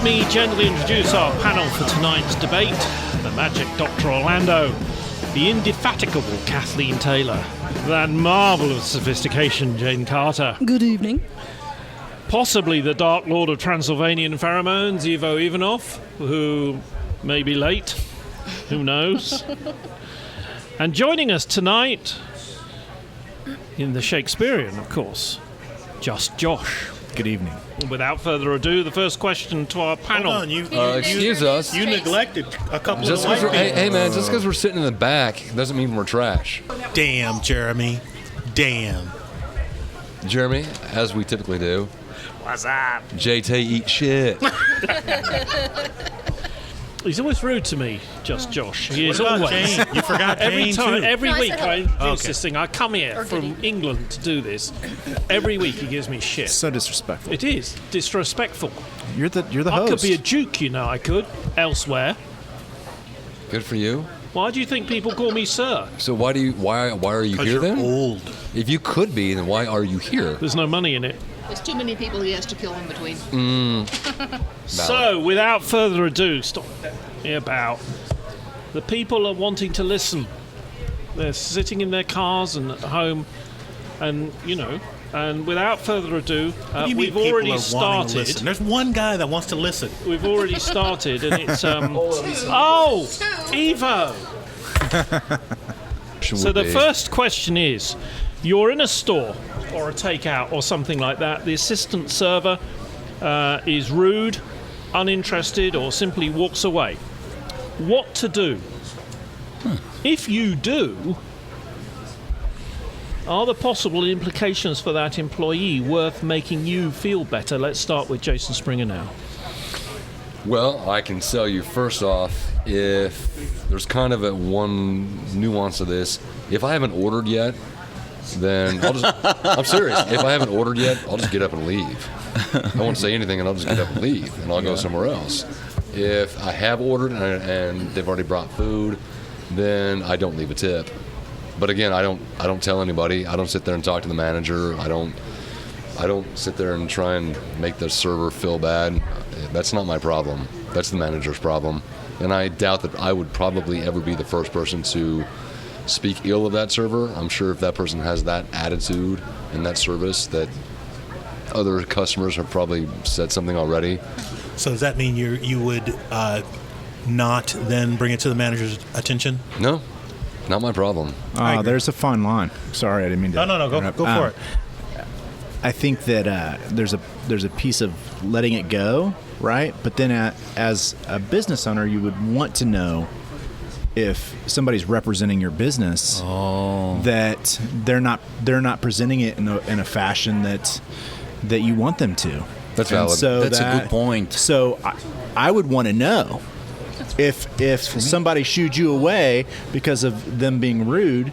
me gently introduce our panel for tonight's debate. The magic Dr. Orlando, the indefatigable Kathleen Taylor, that marvel of sophistication Jane Carter. Good evening. Possibly the Dark Lord of Transylvanian pheromones, Ivo Ivanov, who may be late. Who knows? And joining us tonight, in the Shakespearean, of course, Just Josh. Good evening. Without further ado, the first question to our panel. Hold on, Excuse us. You neglected a couple Just of 'cause white we're, people. hey man, just because we're sitting in the back doesn't mean we're trash. Damn, Jeremy. Damn. Jeremy, as we typically do, What's up? JT eat shit. He's always rude to me, Just Josh. He is What about always. Jane? You forgot Every Jane, time, too. every No, I week said I hello. introduce Okay. this thing. I come here from England to do this. Every week he gives me shit. So disrespectful. It is disrespectful. You're the I host. could be a duke, you know. I could elsewhere. Good for you. Why do you think people call me sir? So why are you 'Cause here you're then? old. If you could be, then why are you here? There's no money in it. There's too many people he has to kill in between. So, without further ado, stop me about. The people are wanting to listen. They're sitting in their cars and at home, and and without further ado, What do you mean we've already people are wanting to listen? started. There's one guy that wants to listen. We've already started, and it's oh, Evo. So the first question is, you're in a store or a takeout or something like that. The assistant server is rude, uninterested, or simply walks away. What to do? If you do, are the possible implications for that employee worth making you feel better? Let's start with Jason Springer now. Well, I can tell you first off, if there's kind of one nuance of this, if I haven't ordered yet, then I'm serious. If I haven't ordered yet, I'll just get up and leave. I won't say anything, and I'll just get up and leave, and I'll go somewhere else. If I have ordered and they've already brought food, then I don't leave a tip. But again, I don't tell anybody. I don't sit there and talk to the manager. I don't sit there and try and make the server feel bad. That's not my problem. That's the manager's problem. And I doubt that I would probably ever be the first person to speak ill of that server. I'm sure if that person has that attitude and that service, that other customers have probably said something already. So does that mean you would not then bring it to the manager's attention? No, not my problem. I agree. There's a fine line. Sorry, I didn't mean to. No. Go interrupt. for it. I think that there's a piece of letting it go, right? But then as a business owner, you would want to know if somebody's representing your business that they're not presenting it in a fashion that you want them to. That's And valid. so That's a good point. So I would want to know if somebody shooed you away because of them being rude.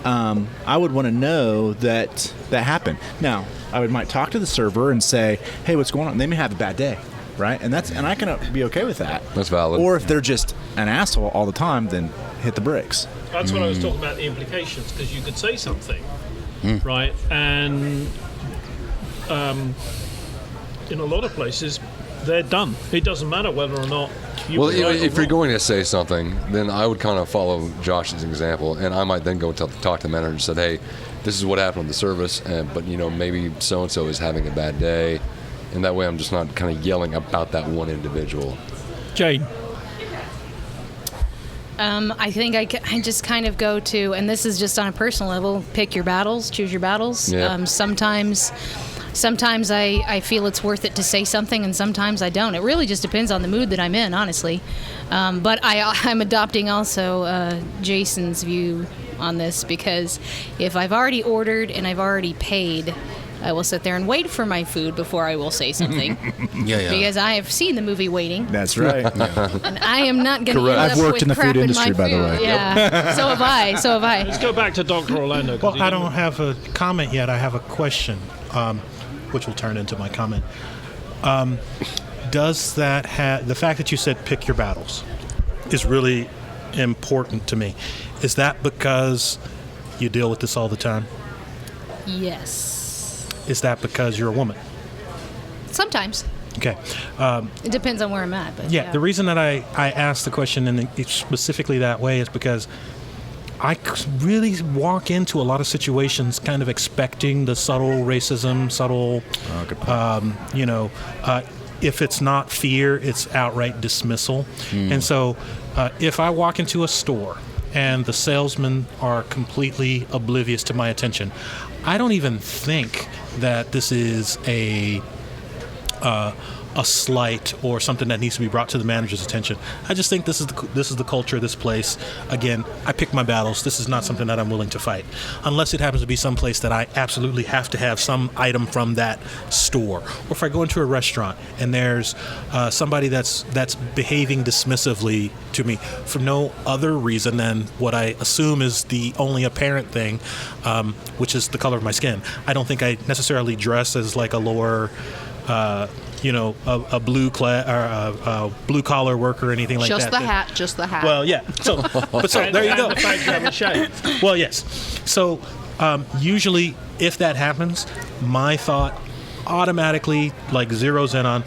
I would want to know that happened. Now, I might talk to the server and say, "Hey, what's going on?" They may have a bad day, right? And I can be okay with that. That's valid. Or if they're just an asshole all the time, then hit the brakes. That's what I was talking about, the implications, because you could say something, right? And in a lot of places, they're done. It doesn't matter whether or not you Well, were right or if you're wrong. going to say something, then I would kind of follow Josh's example, and I might then go talk to the manager and said, "Hey, this is what happened with the service, but maybe so and so is having a bad day," and that way I'm just not kind of yelling about that one individual. Jane. I think I just kind of go to, and this is just on a personal level, pick your battles, choose your battles. Yeah. Sometimes I feel it's worth it to say something, and sometimes I don't. It really just depends on the mood that I'm in, honestly. But I'm adopting also Jason's view on this, because if I've already ordered and I've already paid, I will sit there and wait for my food before I will say something. Yeah. Because I have seen the movie Waiting, That's right. and I am not going to Correct. end I've up worked with in the crap food industry, my by the food. way. Yeah. So have I. Let's go back to Dr. Orlando. 'cause Well, he I didn't- don't have a comment yet. I have a question, which will turn into my comment. Does that the fact that you said pick your battles is really important to me? Is that because you deal with this all the time? Yes. Is that because you're a woman? Sometimes. Okay. It depends on where I'm at. But Yeah, the reason that I asked the question and it's specifically that way is because I really walk into a lot of situations kind of expecting the subtle racism, subtle, if it's not fear, it's outright dismissal. And so if I walk into a store and the salesmen are completely oblivious to my attention, I don't even think that this is a slight or something that needs to be brought to the manager's attention. I just think this is the culture of this place. Again, I pick my battles. This is not something that I'm willing to fight, unless it happens to be some place that I absolutely have to have some item from that store. Or if I go into a restaurant and there's somebody that's behaving dismissively to me for no other reason than what I assume is the only apparent thing, which is the color of my skin. I don't think I necessarily dress as like a lower. A blue blue collar worker or anything like Just that. Just the hat. Well, yeah. So there you go. And the fact you haven't shaved. Well, yes. So usually, if that happens, my thought automatically like zeroes in on,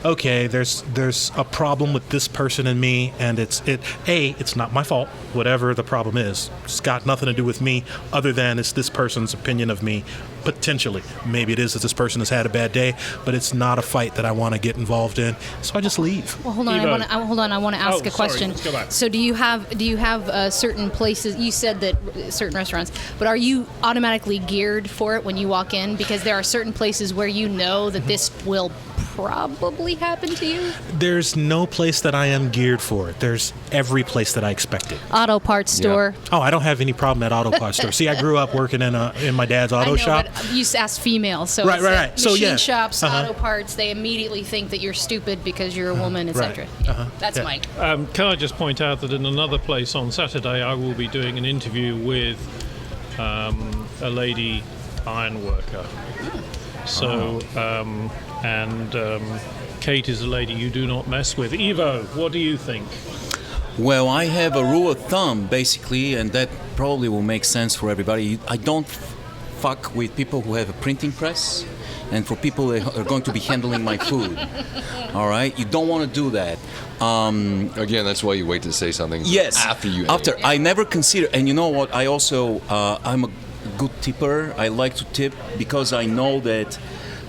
okay, there's a problem with this person and me, and it's not my fault. Whatever the problem is, it's got nothing to do with me, other than it's this person's opinion of me. Potentially, maybe it is that this person has had a bad day, but it's not a fight that I want to get involved in. So I just leave. Well, hold on. I want to ask a question. Let's go back. So, do you have certain places? You said that certain restaurants, but are you automatically geared for it when you walk in? Because there are certain places where you know that this will probably happen to you. There's no place that I am geared for it. There's every place that I expect it. Auto parts store. Oh, I don't have any problem at auto parts store. See, I grew up working in my dad's auto I know, shop. But you asked females, so Right. Machine So, yeah. shops, auto parts, they immediately think that you're stupid because you're a woman, etc. Right. That's Yeah. Mike. Can I just point out that in another place on Saturday, I will be doing an interview with a lady iron worker. So, Kate is a lady you do not mess with. Ivo, what do you think? Well, I have a rule of thumb, basically, and that probably will make sense for everybody. I don't fuck with people who have a printing press and for people that are going to be handling my food. All right? You don't want to do that. Again, that's why you wait to say something Yes. after you After. ate. I never consider, and you know what? I also, I'm a good tipper. I like to tip because I know that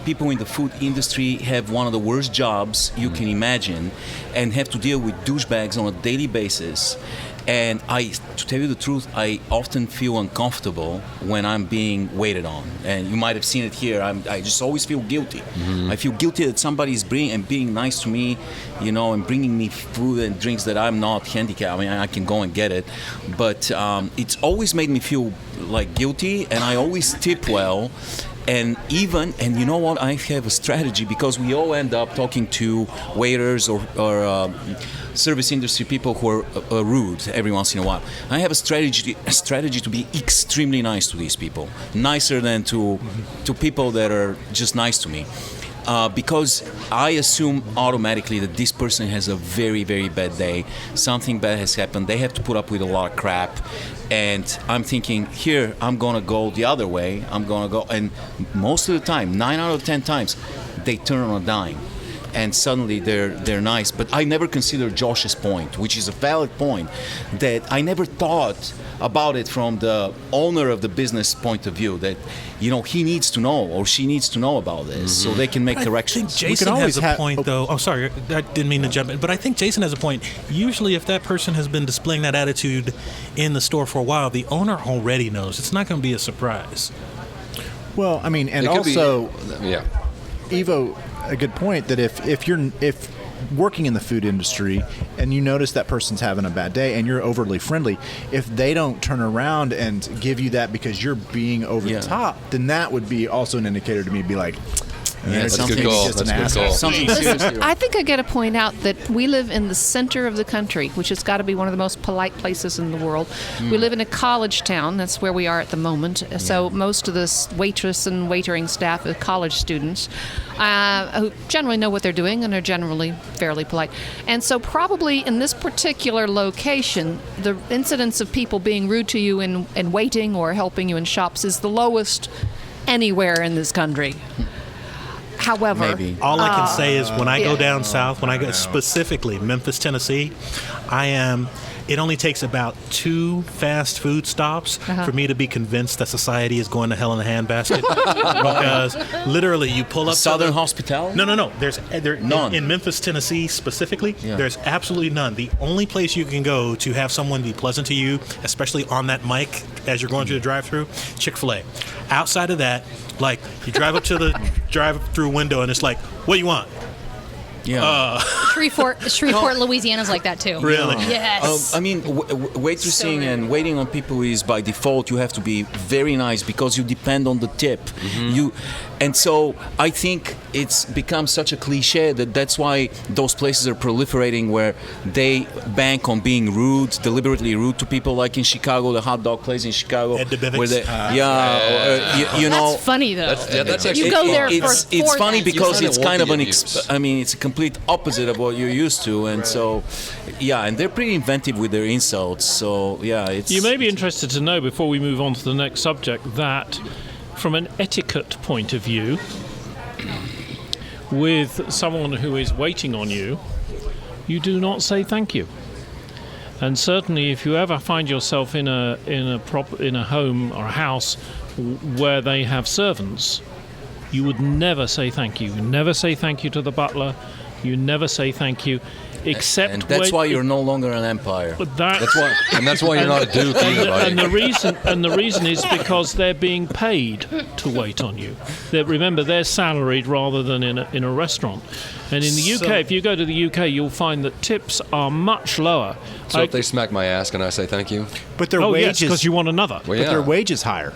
people in the food industry have one of the worst jobs you can imagine and have to deal with douchebags on a daily basis. And to tell you the truth, I often feel uncomfortable when I'm being waited on. And you might have seen it here. I just always feel guilty. I feel guilty that somebody's being nice to me, and bringing me food and drinks that I'm not handicapped. I mean, I can go and get it. But it's always made me feel like guilty, and I always tip well. And you know what, I have a strategy because we all end up talking to waiters or service industry people who are rude every once in a while. I have a strategy to be extremely nice to these people, nicer than to people that are just nice to me. Because I assume automatically that this person has a very, very bad day. Something bad has happened. They have to put up with a lot of crap. And I'm thinking, here, I'm going to go the other way. I'm going to go. And most of the time, 9 out of 10 times, they turn on a dime. And suddenly they're nice. But I never considered Josh's point, which is a valid point, that I never thought about it from the owner of the business point of view, that he needs to know or she needs to know about this so they can make corrections. I think Jason has a point, though. Oh, sorry, I didn't mean to jump in, but I think Jason has a point. Usually, if that person has been displaying that attitude in the store for a while, the owner already knows. It's not going to be a surprise. Well, I mean, and It could also, yeah. Evo, a good point that if you're working in the food industry and you notice that person's having a bad day and you're overly friendly, if they don't turn around and give you that because you're being over the top, then that would be also an indicator to me to be like, That's a good call. just an That's a good asshole. call. Something seriously. I think I got to point out that we live in the center of the country, which has got to be one of the most polite places in the world. We live in a college town. That's where we are at the moment. So most of the waitress and waitering staff are college students who generally know what they're doing and are generally fairly polite. And so probably in this particular location, the incidence of people being rude to you in waiting or helping you in shops is the lowest anywhere in this country. However, Maybe. All I can say is when I go yeah. down south, when I go specifically Memphis, Tennessee, it only takes about 2 fast food stops for me to be convinced that society is going to hell in a handbasket. Because literally, you pull up Southern to the, Hospitality? No. There's None. in Memphis, Tennessee specifically. Yeah. There's absolutely none. The only place you can go to have someone be pleasant to you, especially on that mic as you're going through the drive-through, Chick-fil-A. Outside of that, like you drive up to the drive-through window and it's like, what do you want? Yeah. Shreveport, Louisiana's like that too. Really? Yes. I mean, waitressing So and waiting on people is by default. You have to be very nice because you depend on the tip. And so I think it's become such a cliche that's why those places are proliferating, where they bank on being rude, deliberately rude to people. Like in Chicago, the hot dog place in Chicago, Ed DeBivix. where they, you know. That's funny though. That's You actually go there it's for funny that. because You it's kinda kind of want an the abuse. I mean, it's a complete opposite of what you're used to, and so and they're pretty inventive with their insults. So it's You may be interested to know, before we move on to the next subject, that from an etiquette point of view, with someone who is waiting on you, you do not say thank you. And certainly, if you ever find yourself in a home or a house where they have servants, you would never say thank you. You never say thank you to the butler. You never say thank you, except and that's when why you're no longer an empire. But That's why you're not a duke either, and buddy. the reason is because they're being paid to wait on you. Remember, they're salaried rather than in a restaurant. And in the UK, if you go to the UK, you'll find that tips are much lower. So if they smack my ass, can I say thank you? But their yes, wages, because you want another. Well, but their wage is higher.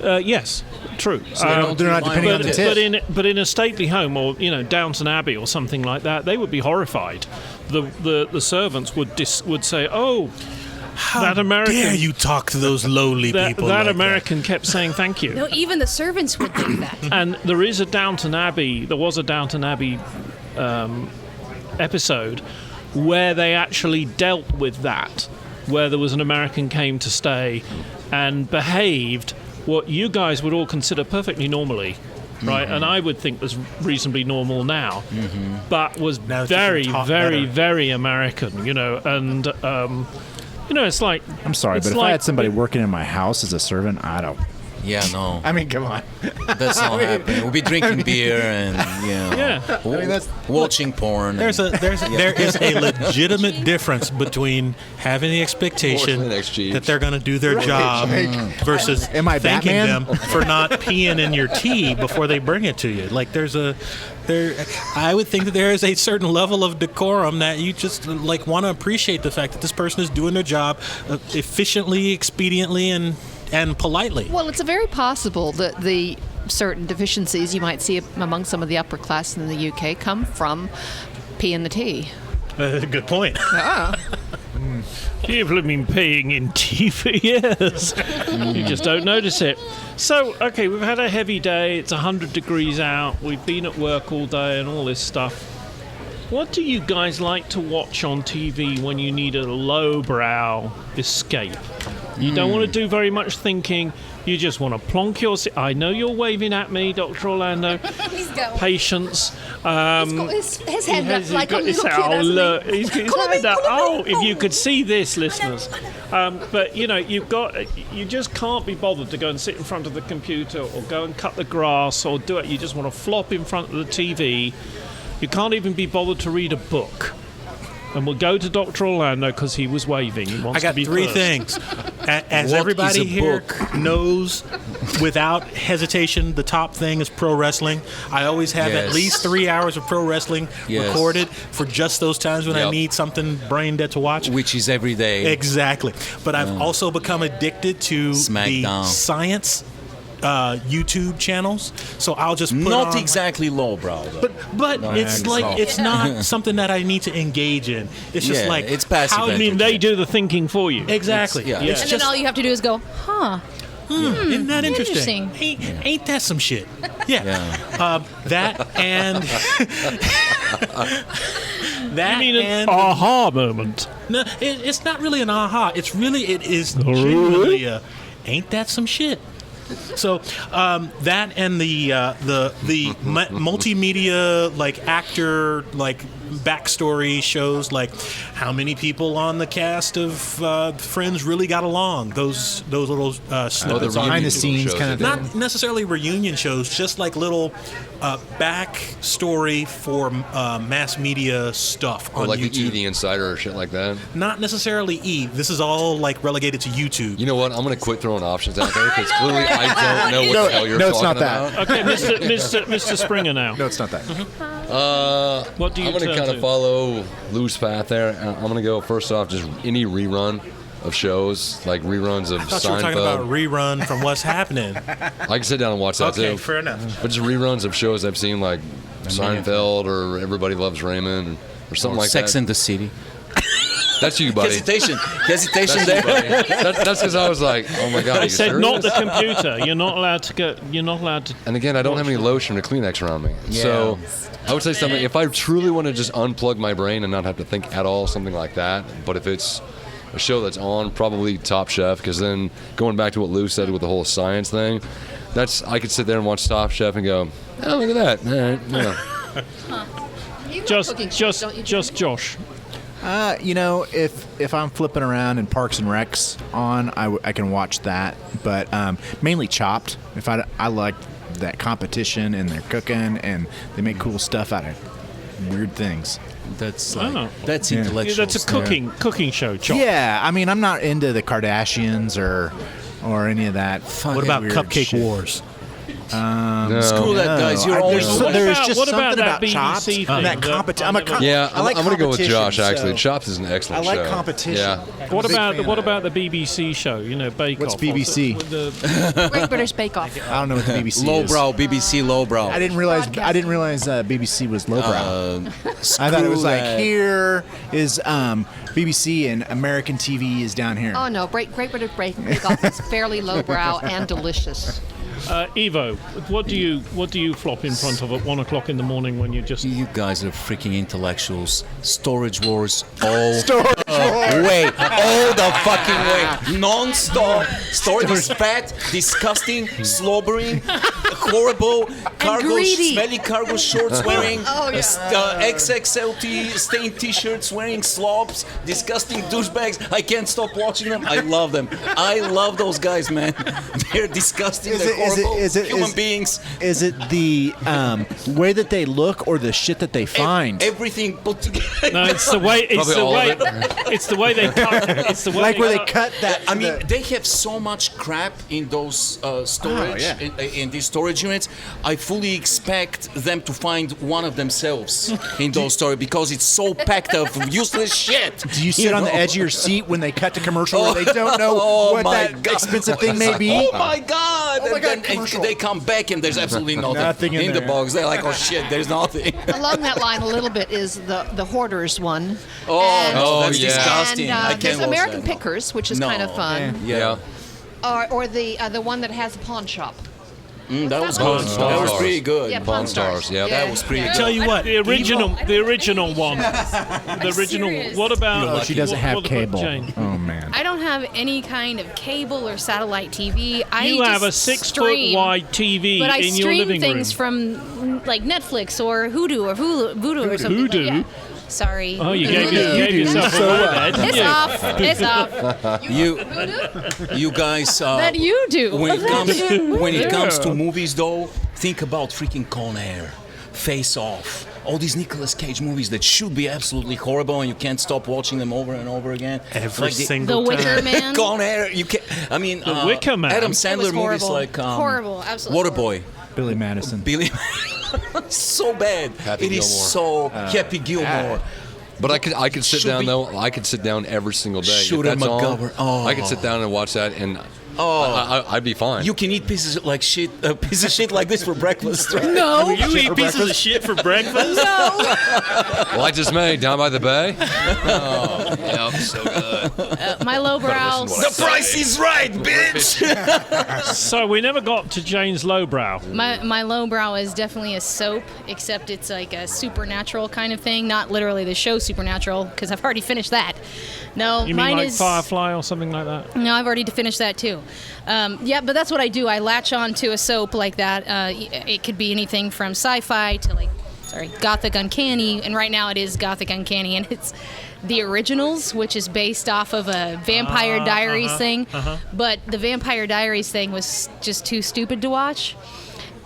Yes, true. They're not depending on the tip. But in a stately home, or Downton Abbey or something like that, they would be horrified. The servants would say, "Oh, How that American, dare you talk to those lowly people that like American kept saying thank you." No, even the servants would think that. And there was a Downton Abbey episode where they actually dealt with that, where there was an American came to stay and behaved what you guys would all consider perfectly normally, right? And I would think was reasonably normal now, but was Now that very, you've been taught very, better. very American, and it's like, I'm sorry, it's but if I like- had somebody working in my house as a servant, I don't. Yeah, no, I mean, come on. that's not happening. We'll be drinking beer and Yeah. watching porn. there is a legitimate difference between having the expectation Porcelain exchange. that they're going to do their job versus Am I thanking Batman? them for not peeing in your tea before they bring it to you. Like I would think that there is a certain level of decorum that you just like want to appreciate the fact that this person is doing their job efficiently, expediently, and politely. well, it's very possible that the certain deficiencies you might see among some of the upper class in the UK come from pee in the tea. Good point. People have been paying in tea for years. You just don't notice it. So, okay, we've had a heavy day. It's 100 degrees out. We've been at work all day and all this stuff. What do you guys like to watch on TV when you need a lowbrow escape? You don't want to do very much thinking. You just want to plonk your... I know you're waving at me, Dr. Orlando. He's Patience. got his hand up like I'm his looking, oh, hasn't he? look, he's hand up. Call me. If you could see this, listeners. But you just can't be bothered to go and sit in front of the computer or go and cut the grass or do it. You just want to flop in front of the TV. You can't even be bothered to read a book. And we'll go to Dr. Orlando because he was waving. He wants I got to be three first. things. As What everybody is a here book? knows, without hesitation, the top thing is pro wrestling. I always have at Yes. least 3 hours of pro wrestling Yes. recorded for just those times when I Yep. need something brain dead to watch. which is every day. Exactly. But I've also become addicted to Smackdown. the science YouTube channels. So I'll just put Not on, exactly lowbrow, though. But it's like no. it's not something that I need to engage in. It's just Yeah, like it's passive how I mean, they do the thinking for you. exactly. It's- It's And just then all you have to do is go, huh? isn't that interesting? interesting. Ain't that some shit? Yeah. Yeah. That and that I mean, an and aha moment. no, it's not really an aha. It is genuinely a ain't that some shit? So that and the multimedia like actor like backstory shows, like how many people on the cast of Friends really got along. Those little snippets on behind the YouTube. scenes shows kind of they thing. Not necessarily reunion shows, just like little backstory for mass media stuff Or on like YouTube. the E! The Insider or shit like that. Not necessarily E. This is all like relegated to YouTube. You know what? I'm going to quit throwing options out there because clearly I don't know what the hell you're No, talking it's not about. that. Okay, Mr. Springer now. No, it's not that. What do you I'm going to turn kind to? of follow loose path there. I'm going to go first off just any rerun of shows, like reruns of I thought you were talking about Seinfeld. rerun from What's Happening. I can sit down and watch that Okay, too. fair enough. But just reruns of shows I've seen, like Seinfeld or Everybody Loves Raymond or something like Sex that. and the City. That's you, buddy. Hesitation That's there. you, buddy. That's because I was like, oh my god. Are I you said serious? not the computer. You're not allowed to go. You're not allowed to. And again, I don't have any lotion or Kleenex around me. So I would say something, if I truly want to just unplug my brain and not have to think at all, something like that. But if it's a show that's on, probably Top Chef, because then going back to what Lou said with the whole science thing, I could sit there and watch Top Chef and go, oh, look at that. All right, yeah. Just Josh. You know, if I'm flipping around and Parks and Recs on, I can watch that. But mainly Chopped. If I like that competition and they're cooking and they make cool stuff out of weird things. That's Oh. that's Yeah. intellectual. Yeah, that's a cooking show. Chop. Yeah, I mean, I'm not into the Kardashians or any of that. What about weird Cupcake shit. Wars? No. Screw that, guys. You're always there's about- just what something about that BBC Chopped thing? and that The- competition. I'm a Yeah, I like I'm going to go with Josh, competition, actually. so- Chops is an excellent I show. like competition. Yeah. What Big about fan what of about the BBC show? You know, Bake What's Off. BBC? With the- Great British Bake Off. I don't know what the BBC is. lowbrow, BBC lowbrow. I didn't realize BBC was lowbrow. I thought it was like here is BBC and American TV is down here. Oh no, Great British Bake Off is fairly lowbrow and delicious. Evo, what do you flop in front of at 1 o'clock in the morning when you just? You guys are freaking intellectuals. Storage Wars all way, all the fucking way, non-stop. Storage is fat, disgusting, slobbering, horrible, greedy. smelly cargo shorts wearing, Oh, yeah. XXL stained T-shirts wearing, slobs, disgusting douchebags. I can't stop watching them. I love them. I love those guys, man. They're disgusting. They're horrible human beings. Is it the way that they look or the shit that they find? Everything put together. No, it's the way. It's Probably the all way. of it. It's the way they cut. It's the way like where they cut. cut that. I mean, they have so much crap in those storage, yeah. in these storage units. I fully expect them to find one of themselves in those storage because it's so packed of useless shit. do you sit on the edge of your seat when they cut to commercial where they don't know Oh what my that God. expensive thing may be? Oh my God! Oh my And God, then commercial. they come back and there's absolutely nothing, Nothing in the there. box. They're like, oh shit, there's nothing. Along that line, a little bit is the Hoarders one. Oh, And- no, that's yeah. disgusting. And I can't there's watch American that. Pickers, which is No. kind of fun, Yeah. or the one that has a pawn shop. That was Pawn good. Stars. That was pretty good. Yeah, Pawn Stars, yeah. That was pretty good. Tell you what, The original one. I'm The original. serious. What about? Oh, she doesn't have what about cable. Jane? Oh man. I don't have any kind of cable or satellite TV. You have a just 6 foot stream, wide TV but I in your stream living room. things from like Netflix or Hoodoo or Voodoo or something Hoodoo? like that. Sorry. Oh, you gave yourself So away what? there, didn't It's you? off. It's off. You guys. That you do. When it comes to movies, though, think about freaking Con Air, Face Off, all these Nicolas Cage movies that should be absolutely horrible, and you can't stop watching them over and over again. every Like the- The single Wicker time. Man. Con Air, you can. I mean, The Wicker Man? Adam It Sandler was movies horrible. like Horrible, absolutely Waterboy, Billy Madison. Billy. So bad. Happy It is Gilmore. so Happy Gilmore. But I could sit Should down be- though. I could sit down every single day. If Shooter that's on, McGovern. Oh. I could sit down and watch that, and I'd be fine. You can eat pieces of shit like this for breakfast, right? No. You eat pieces of shit for breakfast? Well, I just made down by the bay. Oh, yep, so good. My lowbrow. The Price is right, bitch. So we never got to Jane's lowbrow. My lowbrow is definitely a soap, except it's like a supernatural kind of thing. Not literally the show Supernatural, because I've already finished that. No, You mean mine like is Firefly or something like that? No, I've already finished that too. Yeah, but that's what I do. I latch on to a soap like that. It could be anything from sci-fi to Gothic Uncanny, and right now it is Gothic Uncanny, and it's The Originals, which is based off of a Vampire Diaries thing. But the Vampire Diaries thing was just too stupid to watch.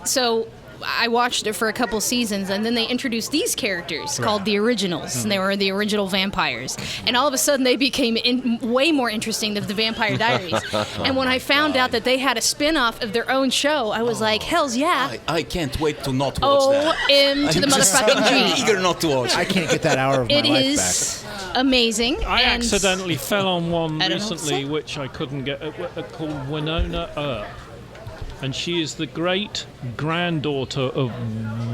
So I watched it for a couple seasons, and then they introduced these characters called the Originals, and they were the original vampires. And all of a sudden, they became way more interesting than the Vampire Diaries. And when I found out that they had a spin-off of their own show, I was like, hell's yeah. I can't wait to not watch that. O-M to the motherfucking G. Eager not to watch. I can't get that hour of my It life is amazing. I and accidentally fell on one I don't know recently, what's which I couldn't get, called Winona Earp. And she is the great granddaughter of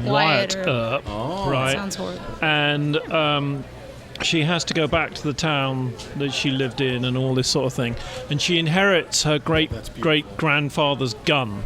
Wyatt Earp. Right. Sounds horrible. And she has to go back to the town that she lived in and all this sort of thing. And she inherits her great grandfather's gun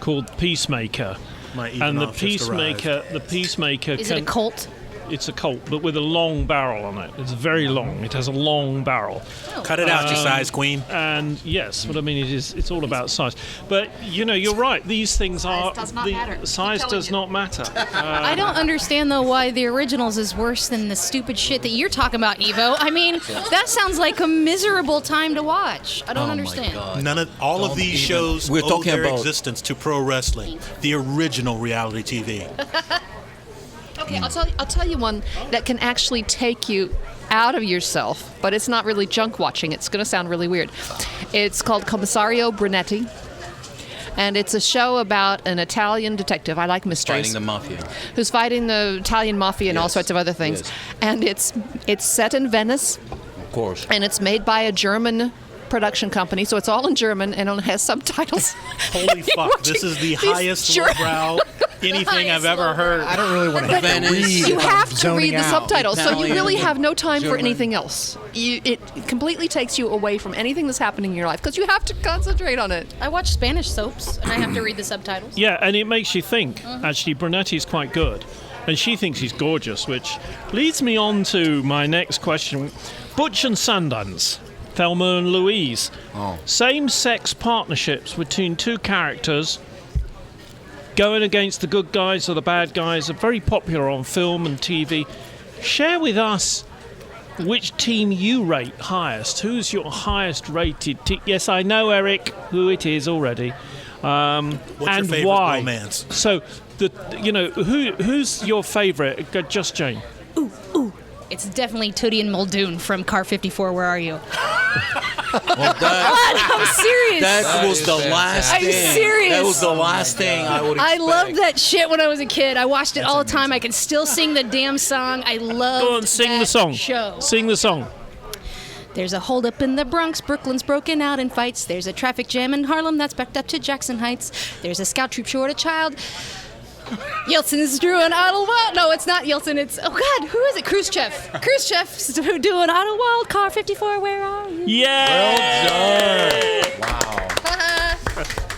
called Peacemaker. And the Peacemaker Is it a cult? It's a Colt, but with a long barrel on it. It's very long. It has a long barrel. Cut it out, you size queen. And yes, but I mean, it's all about size. But you're right. These things are does not matter. size does not matter. I don't understand though why the Originals is worse than the stupid shit that you're talking about, Evo. I mean, that sounds like a miserable time to watch. I don't understand. None of all of these shows We're owe talking their about- existence to pro wrestling, the original reality TV. Okay, I'll tell you one that can actually take you out of yourself, but it's not really junk watching. It's going to sound really weird. It's called Commissario Brunetti, and it's a show about an Italian detective. I like mysteries. Fighting the mafia. Who's fighting the Italian mafia and all Yes. sorts of other things. Yes. And it's set in Venice, Of course. and it's made by a German production company, so it's all in German and it has subtitles. Holy You're fuck! This watching is the these highest Ger- lowbrow anything I've ever heard. I don't really want to Venice. read. You if have I'm to zoning read the out. subtitles, so you Italian, really have no time for German. anything else. It completely takes you away from anything that's happening in your life because you have to concentrate on it. I watch Spanish soaps and I have to read the subtitles. Yeah, and it makes you think. Actually, Brunetti's quite good, and she thinks he's gorgeous, which leads me on to my next question: Butch and Sundance. Thelma and Louise. Same-sex partnerships between two characters going against the good guys or the bad guys are very popular on film and TV. Share with us which team you rate highest. Who's your highest rated team? Yes, I know, Eric, who it is already. What's and your favorite why? romance? So, who's your favorite? Just Jane. It's definitely Tootie and Muldoon from Car 54. Where are you? That, I'm serious. that was is the last I'm thing. serious. That was the last thing I would I expect. loved that shit when I was a kid. I watched it all the time. I can still sing the damn song. I love Go on, sing that the song. show. Sing the song. There's a holdup in the Bronx. Brooklyn's broken out in fights. There's a traffic jam in Harlem that's backed up to Jackson Heights. There's a scout troop short a child. Yeltsin's doing Idlewild. No, it's not Yeltsin. It's, oh God, who is it? Khrushchev. Khrushchev's doing Idlewild. Car 54, where are you? Yeah.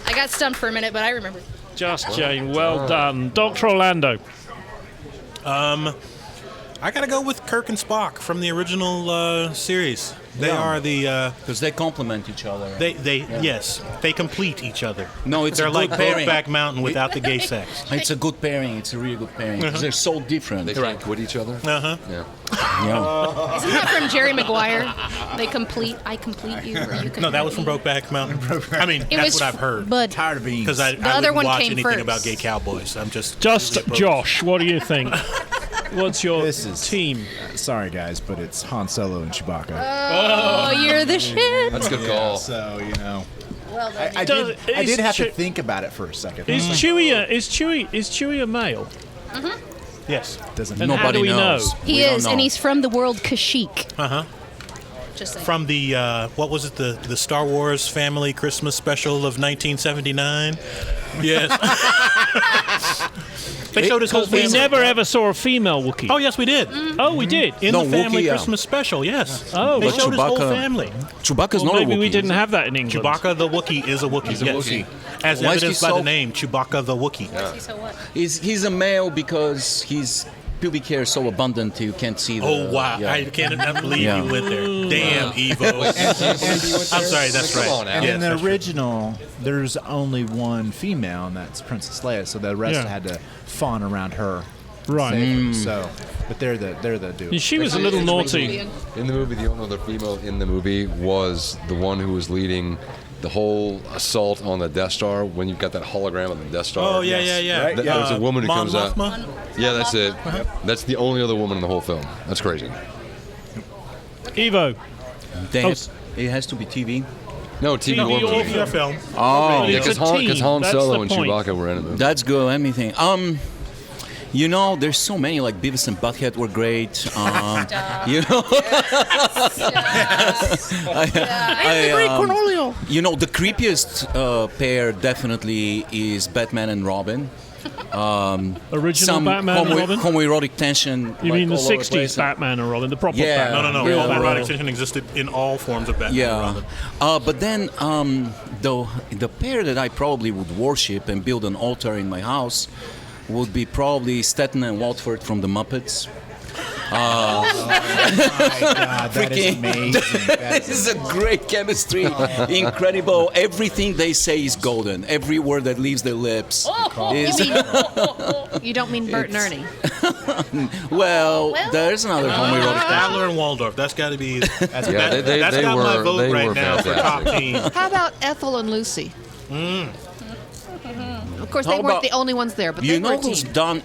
I got stumped for a minute, but I remember. Just Jane. Well done. Dr. Orlando. I gotta go with Kirk and Spock from the original series. They are the Because they complement each other. yes, they complete each other. No, it's They're a like good pairing. Brokeback Mountain without the gay sex. It's a good pairing. It's a really good pairing. 'Cause they're so different. They can't quit each other. Uh-huh. Yeah. Yeah. Isn't that from Jerry Maguire? They complete, I complete you, or you complete No, that was from me. Brokeback Mountain. I mean, It that's was what I've heard. But Tired of being Because I other wouldn't one watch came anything first. about gay cowboys. I'm just Josh, what do you think? What's your This is team? Sorry, guys, but it's Han Solo and Chewbacca. oh, you're the shit. That's a good Yeah, call. so Well done. I Does- did have to Chew- think about it for a second. Is Chewie a male? Yes. Doesn't And how Nobody do we knows. know? He We don't is, know. and he's from the world Kashyyyk. Uh-huh. Just saying. From the what was it? The Star Wars Family Christmas Special of 1979. Yes. They showed his whole Because we family. never ever saw a female Wookiee. Oh yes, we did. Oh, we did. In No, the Family Wookiee, yeah. Christmas Special, yes. Oh, they but showed his whole Chewbacca- family. Chewbacca's Well, not maybe a Wookiee. we didn't have that in England. Chewbacca the Wookiee is a Wookiee. He's a yes. Wookiee. As Why is he evidenced by so- the name Chewbacca the Wookiee. He's a male because he's pubic hair is so abundant you can't see the... Oh, wow. yeah. I cannot believe Yeah. you went there. Damn, Evo. I'm sorry, that's Come right. on, Al. And Yes, in the that's true. original, there's only one female, and that's Princess Leia. So the rest Yeah. had to fawn around her. Right. Save her. So, but they're the dude. She was a little naughty. In the movie, the only other female in the movie was the one who was leading the whole assault on the Death Star when you've got that hologram of the Death Star. Oh, yeah, yeah, yeah. Right? There's a woman who Mon comes out. Mothma? Yeah, that's it. That's the only other woman in the whole film. That's crazy. Evo. They Oh, have- it has to be TV. No, TV TV or or movie. Your film. Oh, Really, Yeah, it's because a team. Han That's Solo the and point. Chewbacca were in it. that's good. Anything. You know, there's so many, like Beavis and Butthead were great. You know, you know, the creepiest pair definitely is Batman and Robin. Original Some Batman and Robin? homoerotic tension. You like, mean the all over 60s place. Batman and Robin, the proper Yeah. Batman? No. Yeah, All Batman well- extension existed in all forms of Batman. and Yeah, Robin. but then the pair that I probably would worship and build an altar in my house would be probably Stetson and Walford from the Muppets. God, that is Freaking- amazing. This is a great chemistry, incredible. Everything they say is golden. Every word that leaves their lips is. You don't mean Bert and Ernie. Well, there's another homoerotic. Statler and Waldorf. That's got to be. That's Yeah, they got my vote they right were now for top fantastic. team. How about Ethel and Lucy? Of course, they How weren't about- the only ones there, but You they were know a who's team. done?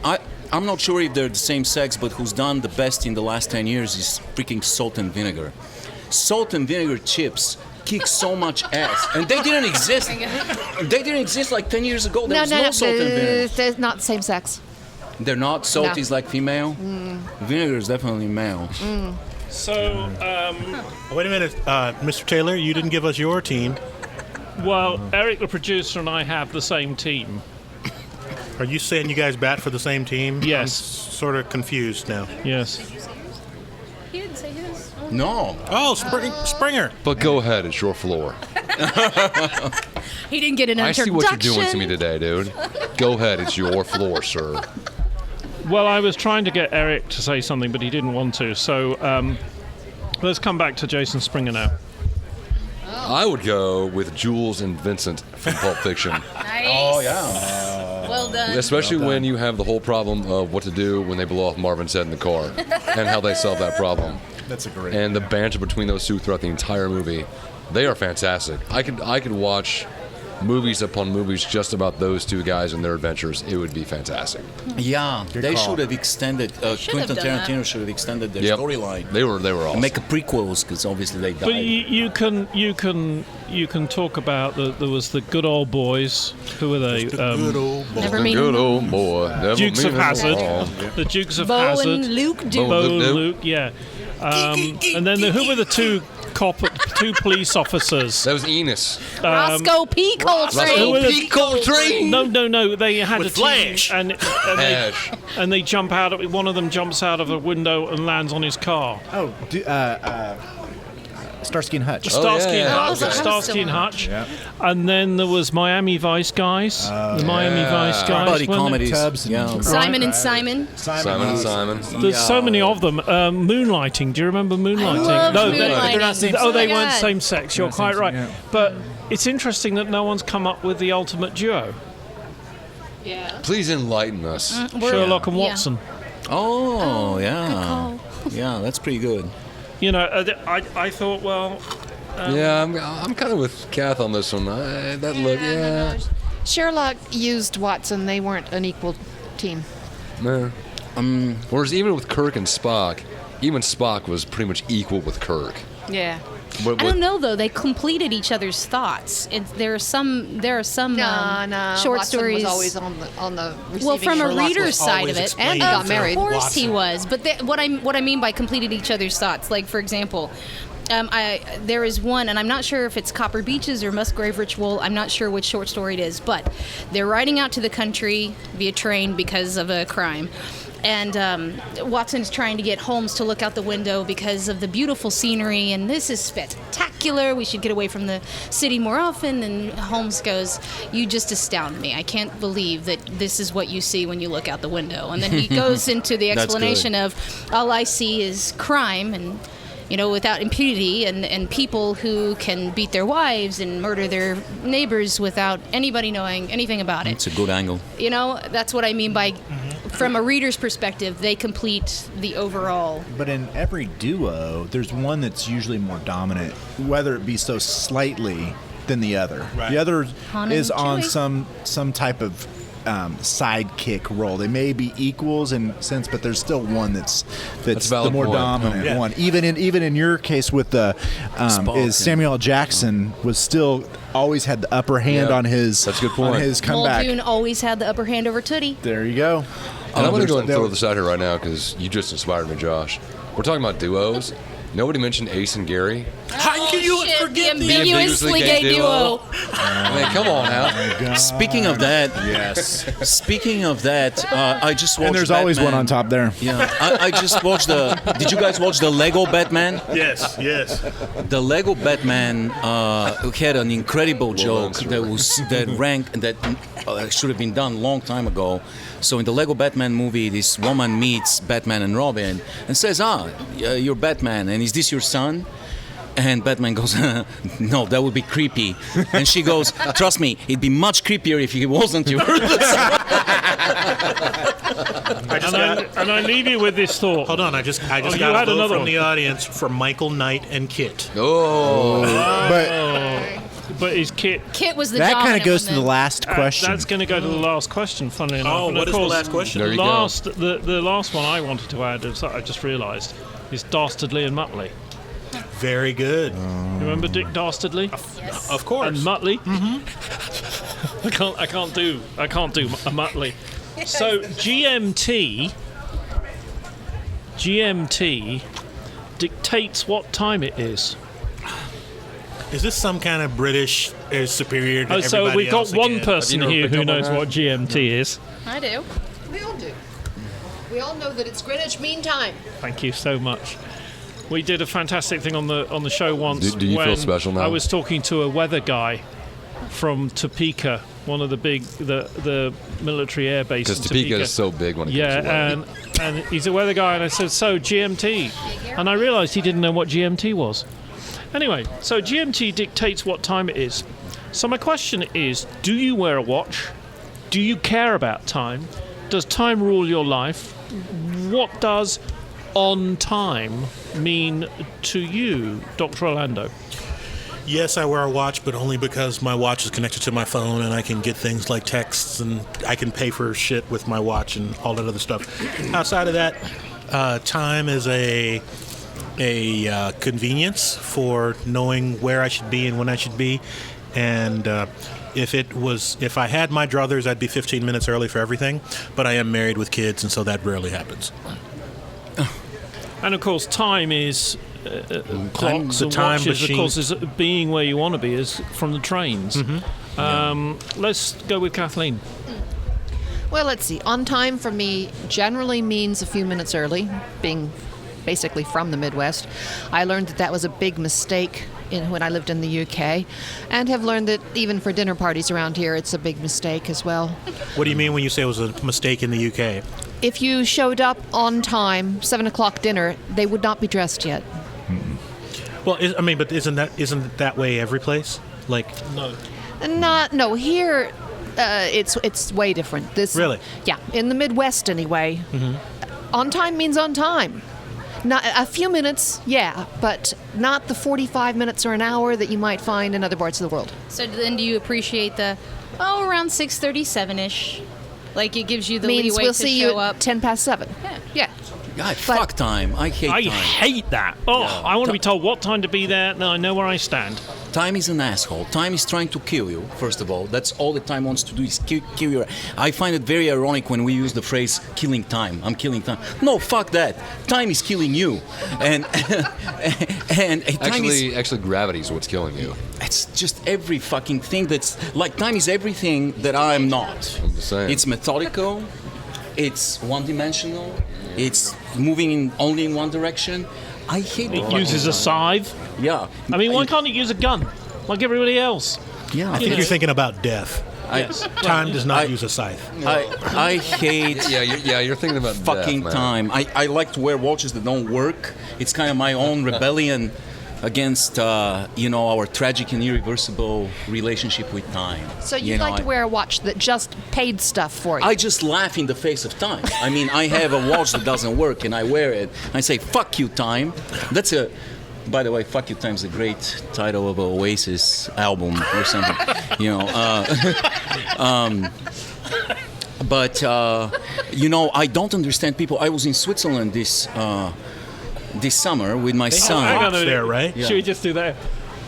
I'm not sure if they're the same sex, but who's done the best in the last 10 years is freaking Salt and Vinegar. Salt and Vinegar chips kick so much ass, and they didn't exist. They didn't exist like 10 years ago. There was no Salt and Vinegar. They're not same sex. They're not. Salt No. is like female. Vinegar is definitely male. So, Wait a minute, Mr. Taylor. You didn't give us your team. well, Eric, the producer, and I have the same team. Are you saying you guys bat for the same team? Yes. I'm sort of confused now. Yes. He didn't say his. No. Oh, Springer. But go ahead, it's your floor. He didn't get an I introduction. see what you're doing to me today, dude. Go ahead, it's your floor, sir. Well, I was trying to get Eric to say something, but he didn't want to. So let's come back to Jason Springer now. I would go with Jules and Vincent from Pulp Fiction. Nice. Oh yeah. Well done. Especially when you have the whole problem of what to do when they blow off Marvin's head in the car and how they solve that problem. That's a great. And the banter between those two throughout the entire movie, they are fantastic. I could watch movies upon movies just about those two guys and their adventures. It would be fantastic. Yeah. They call. should have extended. Should have Quentin done that. Tarantino should have extended their Yep. storyline. They were awesome. Make a prequels because obviously they died. But you can talk about there was the good old boys. Who were they? Good old boy. Never The mean good old boy. Never Dukes of mean Hazzard. wrong. The Dukes of Bo Hazzard. and Luke do. Bo Luke and do. Luke, yeah. And then who were the two police officers? That was Enos. Roscoe P. Coltrane. Who were the- Pete Coltrane. No. They had With a team, Flash. Ash. and they jump out of one of them jumps out of a window and lands on his car. Starsky and Hutch. Starsky and yeah. Hutch. Oh, okay. Starsky and Hutch. Yeah. And then there was Miami Vice guys. The Miami Vice guys. Buddy weren't there? comedies. Tubbs and- Yeah. Simon and Simon. Simon and Simon. There's so many of them. Moonlighting. Do you remember Moonlighting? love no, Moonlighting. They're not same oh, they Oh my weren't God. same sex. You're quite right. yeah. But it's interesting that no one's come up with the ultimate duo: Please enlighten us. Sherlock and Yeah. Watson. Oh yeah. Yeah, that's pretty good. You know, I thought, well, Yeah, I'm kind of with Kath on this one. That look, yeah. Sherlock used Watson. They weren't an equal team. Nah. Whereas even with Kirk and Spock, even Spock was pretty much equal with Kirk. Yeah. But I don't know though. They completed each other's thoughts. There are some No. short Watson stories. was always on the receiving Well, from a end. Sherlock reader's was side always of it, explaining And he got to married. Of course Watson. he was. But what I mean by completed each other's thoughts, like for example, There is one, and I'm not sure if it's Copper Beaches or Musgrave Ritual. I'm not sure which short story it is, but they're riding out to the country via train because of a crime. And Watson's trying to get Holmes to look out the window because of the beautiful scenery, and this is spectacular. We should get away from the city more often. And Holmes goes, "You just astound me. I can't believe that this is what you see when you look out the window." And then he goes into the explanation of, all I see is crime and, without impunity, and people who can beat their wives and murder their neighbors without anybody knowing anything about it. It's a good angle. That's what I mean by, from a reader's perspective, they complete the overall. But in every duo, there's one that's usually more dominant, whether it be so slightly than the other. Right. The other Han is and on Chewie. some type of sidekick role. They may be equals in a sense, but there's still one that's a the valid more point. dominant Yeah. one. Even in your case with the Spock is Samuel L. Jackson was still always had the upper hand Yeah, on his that's a good point. on his comeback. Muldoon always had the upper hand over Tootie. There you go. And I'm going to go There's- ahead and throw this out here right now because you just inspired me, Josh. We're talking about duos. Nobody mentioned Ace and Gary. How can you Shit, forget the the ambiguously gay duo. I mean, come on now. Speaking of that, Yes. I just watched. And there's always one Batman. on top there. Yeah, I just watched the. Did you guys watch the Lego Batman? Yes. The Lego Batman had an incredible joke answer. that should have been done long time ago. So in the Lego Batman movie, this woman meets Batman and Robin and says, you're Batman, and is this your son? And Batman goes, no, that would be creepy. And she goes, trust me, it'd be much creepier if he wasn't yours. And I leave you with this thought. Hold on, I just you got had a vote another from one. the audience for Michael Knight and Kit. Oh, But is Kit? Kit was the That kind of dominant goes one to the then. last question. That's going to go to the last question. Funnily enough. Oh, And what of is the course, last question? There you go. the last one I wanted to add is I just realised is Dastardly and Muttley. Very good. Remember Dick Dastardly Of course. and Muttley? Mm-hmm. I can't do a Muttley. So GMT dictates what time it is. Is this some kind of British superior to Oh, everybody so we've got else one again? person Have you here never who picked up on knows that? what GMT is. I do. We all do. We all know that it's Greenwich Mean Time. Thank you so much. We did a fantastic thing on the show once. Do you feel when special now? I was talking to a weather guy from Topeka, one of the big the military air bases. because Topeka is so big when it comes to weather. and he's a weather guy, and I said, so GMT, and I realised he didn't know what GMT was. Anyway, so GMT dictates what time it is. So my question is, do you wear a watch? Do you care about time? Does time rule your life? What does on time mean to you, Dr. Orlando? Yes, I wear a watch, but only because my watch is connected to my phone and I can get things like texts and I can pay for shit with my watch and all that other stuff. Outside of that, time is a convenience for knowing where I should be and when I should be. And if I had my druthers, I'd be 15 minutes early for everything. But I am married with kids, and so that rarely happens. And of course, time is clocks the and time watches. machine. Of course, is being where you want to be is from the trains. Let's go with Kathleen. Well, let's see. On time for me generally means a few minutes early, being basically from the Midwest. I learned that was a big mistake when I lived in the UK, and have learned that even for dinner parties around here, it's a big mistake as well. What do you mean when you say it was a mistake in the UK? If you showed up on time, 7 o'clock dinner, they would not be dressed yet. Well, but isn't it that way every place? Like, No, here it's way different. Really? Yeah, in the Midwest anyway. On time means on time. Not a few minutes, yeah, but not the 45 minutes or an hour that you might find in other parts of the world. So then do you appreciate around 6:37-ish? Like it gives you the Means leeway we'll to see show you up. at 10 past 7. Yeah. God, fuck time. I hate I time. hate that. Oh, I want to be told what time to be there, and I know where I stand. Time is an asshole. Time is trying to kill you, first of all. That's all the time wants to do is kill you. I find it very ironic when we use the phrase killing time. I'm killing time. No, fuck that. Time is killing you. And time is, Actually, gravity is what's killing you. it's just every fucking thing that's like time is everything that I am not. I'm just saying. It's methodical, it's one-dimensional, it's moving only in one direction. I hate the It fucking uses a time. scythe. Yeah. I mean, why can't it use a gun like everybody else? Yeah. I think you're thinking about death. Yes. Time does not I- use a scythe. I hate You're thinking about fucking death, man. time. I like to wear watches that don't work. It's kind of my own rebellion against our tragic and irreversible relationship with time. So you'd like to wear a watch that just paid stuff for you? I just laugh in the face of time. I mean, I have a watch that doesn't work and I wear it. I say, fuck you, time. By the way, Fuck You Time is a great title of an Oasis album or something. I don't understand people. I was in Switzerland this summer with my son. Hang on a minute. there, right? Should we just do that?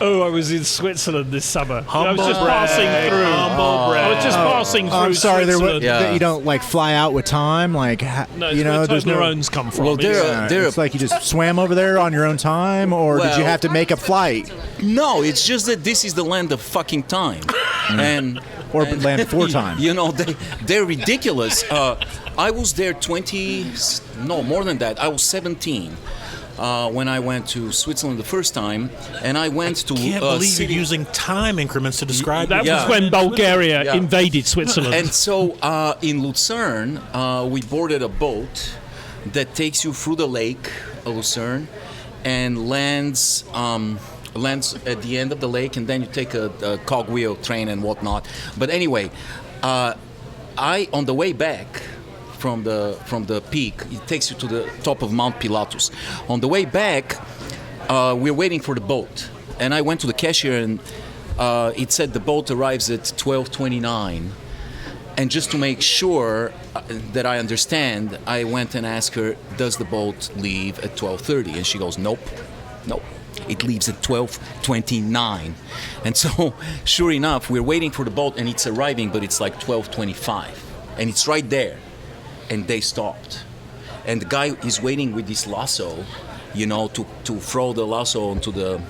Oh, I was in Switzerland this summer. I was Humble just brag. passing through. Humble brag. I was just passing through I'm sorry, Switzerland. Yeah. that you don't like fly out with time, like No, it's where there's no. Toblerones come from. Well, It's- It's like you just swam over there on your own time, or did you Well- have to make a flight, No, it's just that this is the land of fucking time. And or land before time? they're ridiculous. I was there more than that. I was 17 when I went to Switzerland the first time, and I went to Can't believe city. you're using time increments to describe That it. Yeah. was when Bulgaria Yeah. invaded Switzerland. And so in Lucerne, we boarded a boat that takes you through the lake, Lucerne, and lands at the end of the lake, and then you take a cogwheel train and whatnot. But anyway, on the way back from the peak, it takes you to the top of Mount Pilatus. On the way back, we're waiting for the boat, and I went to the cashier, and it said the boat arrives at 12:29. And just to make sure that I understand, I went and asked her, does the boat leave at 12:30? And she goes, nope. It leaves at 12:29. And so, sure enough, we're waiting for the boat and it's arriving, but it's like 12:25. And it's right there. And they stopped. And the guy is waiting with this lasso, to throw the lasso onto the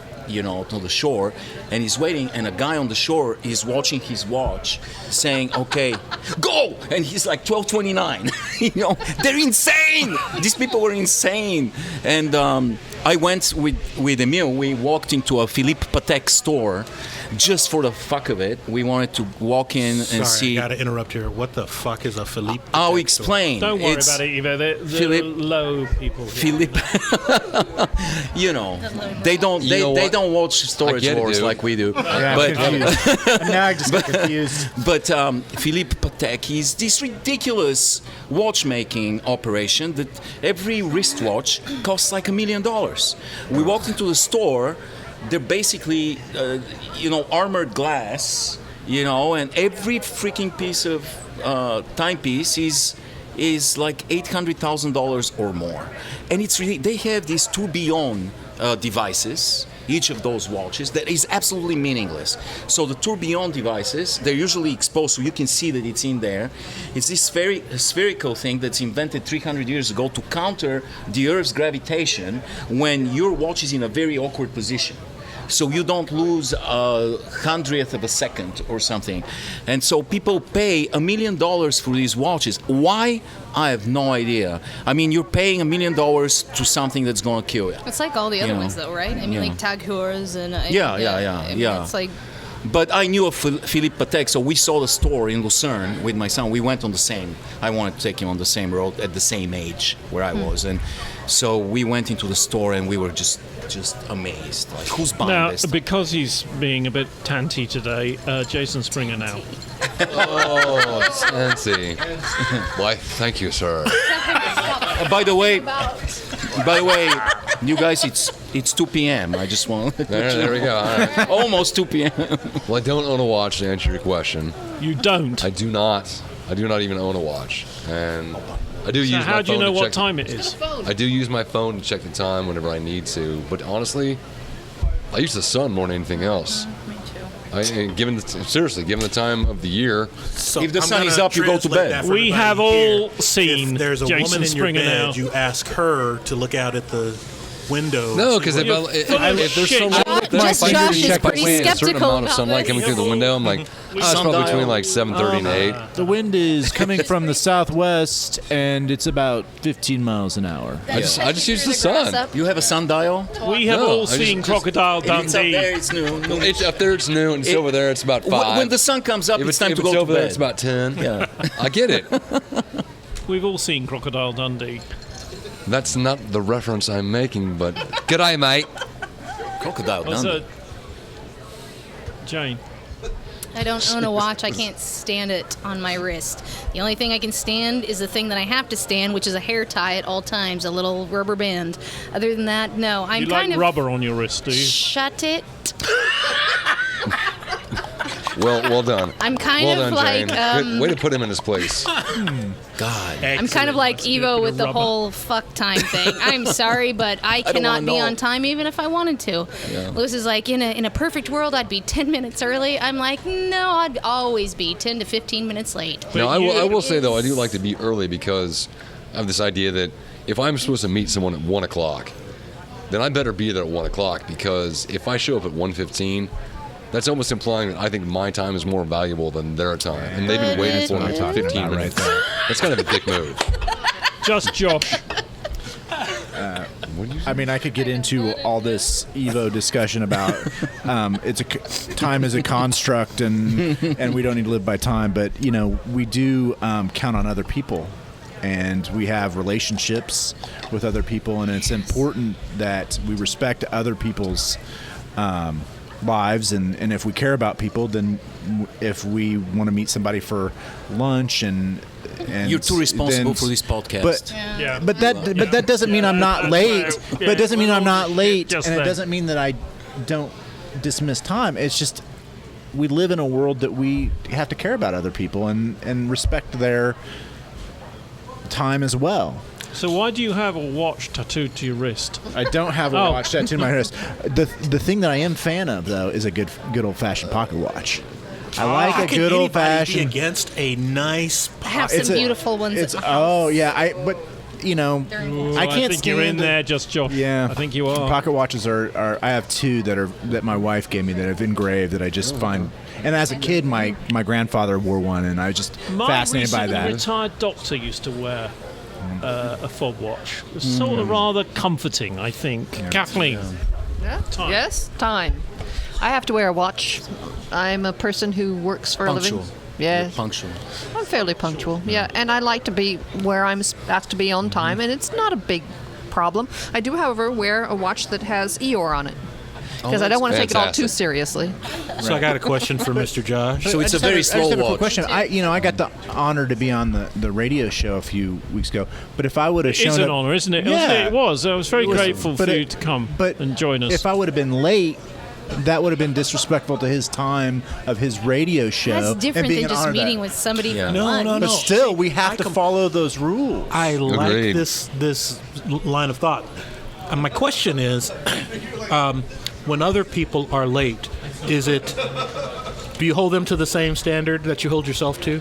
to the shore, and he's waiting, and a guy on the shore is watching his watch, saying, okay, go! And he's like 12:29. They're insane! These people were insane. And I went with Emil, we walked into a Philippe Patek store just for the fuck of it. We wanted to walk in and Sorry, see. I gotta interrupt here. What the fuck is a Philippe? I'll Patek explain. Don't worry It's about it, Ivo. They're Philippe- low people. Here. Philippe, they don't You know they what? don't watch Storage get it, Wars dude. like we do. Yeah, But I'm confused. Now I just get confused. But Philippe Patek is this ridiculous watchmaking operation that every wristwatch costs like $1 million. We walked into the store. They're basically, armored glass, and every freaking piece of timepiece is like $800,000 or more. And it's really, they have these tourbillon devices, each of those watches, that is absolutely meaningless. So the tourbillon devices, they're usually exposed so you can see that it's in there. It's this very spherical thing that's invented 300 years ago to counter the Earth's gravitation when your watch is in a very awkward position. So you don't lose a hundredth of a second or something. And so people pay $1 million for these watches. Why? I have no idea. I mean, you're paying $1 million to something that's going to kill you. It's like all the other Yeah. ones, though, right? I mean, Yeah. like Tag Heuers and Yeah. I mean, it's like But I knew of Philippe Patek, so we saw the store in Lucerne with my son. We went on the same. I wanted to take him on the same road at the same age where I was, and so we went into the store and we were just amazed. Like, who's buying Now, this? because he's being a bit tanty today, Jason Springer now. Oh, fancy. Why, thank you, sir. By the way, you guys, it's 2 p.m. I just want to There we go. All right. almost 2 p.m. Well, I don't own a watch, to answer your question. You don't. I do not even own a watch. And I do So use my how do you phone know to what check time it is? I do use my phone to check the time whenever I need to. But honestly, I use the sun more than anything else. Me too. Given the time of the year, So If the I'm sun gonna is up, you go to translate bed. that for We everybody have here. all seen If there's a Jason woman in Springer your bed, now. you ask her to look out at the window. no, see because what- if there's shit. some Josh is pretty a certain skeptical amount of about sunlight this. coming through the window, I'm like, it's probably between like 7:30 and 8. The wind is coming from the southwest, and it's about 15 miles an hour. I just use the sun. You have a sundial? We have No, all I just- seen just- Crocodile If it's up Dundee. there, it's noon. It's up there, it's noon. It's over there, it's about 5. When the sun comes up, if it's time if to go it's to over bed. there, it's about 10. Yeah. I get it. We've all seen Crocodile Dundee. That's not the reference I'm making, but g'day, mate. Crocodile What's Dundee. that? Jane. I don't own a watch. I can't stand it on my wrist. The only thing I can stand is the thing that I have to stand, which is a hair tie at all times, a little rubber band. Other than that, no. I'm You kind like of rubber on your wrist, do you? Shut it. Well done. I'm kind well of done, like, Jane. Way to put him in his place. God. I'm kind of like Let's get a Evo bit with of the rubber. whole fuck time thing. I'm sorry, but I don't cannot wanna be know. on time even if I wanted to. Lewis is like, in a perfect world, I'd be 10 minutes early. I'm like, no, I'd always be 10 to 15 minutes late. Now, I you- will say, though, I do like to be early because I have this idea that if I'm supposed to meet someone at 1 o'clock, then I better be there at 1 o'clock because if I show up at 1:15, that's almost implying that I think my time is more valuable than their time. And they've been waiting for me for 15 minutes. That's kind of a dick move. Just Josh. I mean, I could get into all this Evo discussion about time is a construct, and we don't need to live by time. But you know, we do count on other people, and we have relationships with other people, and it's important that we respect other people's lives, and if we care about people, then if we want to meet somebody for lunch and You're too responsible then- for this podcast. But Yeah. but that doesn't mean I'm not late. Yeah, But it doesn't mean I'm not late, just and it then. doesn't mean that I don't dismiss time. It's just we live in a world that we have to care about other people and respect their time as well. So why do you have a watch tattooed to your wrist? I don't have a Oh. watch tattooed on my wrist. The thing that I am fan of though is a good old fashioned pocket watch. I like How a can good anybody old fashioned. be against a nice I have some beautiful ones It's at my house. but you know Ooh, I can't think you're in stand there, just Josh. Yeah, I think you are. Pocket watches are. I have two that my wife gave me that have engraved that I just find. And as a kid, my grandfather wore one, and I was just My fascinated by recently that. retired doctor used to wear a fob watch. It was sort of rather comforting, I think. Kathleen. Yeah. Time. Yes, time. I have to wear a watch. I'm a person who works for a Punctual. living. Yes. You're punctual. I'm fairly punctual. Yeah, and I like to be where I'm asked to be on time, and it's not a big problem. I do, however, wear a watch that has Eeyore on it because I don't want to take it all too fantastic. seriously. So I got a question for Mr. Josh. So it's a very I just slow have a quick watch. question. I got the honor to be on the radio show a few weeks ago, but if I would have shown It's an up, honour, isn't it? Yeah. It was. I was very grateful for But you to come but and join us. If I would have been late, that would have been disrespectful to his time of his radio show. That's and different being than an just honor meeting that- with somebody Yeah. for No, lunch. no, But no. still, we have I to com- follow those rules. I like Agreed. this line of thought. And my question is, when other people are late, do you hold them to the same standard that you hold yourself to?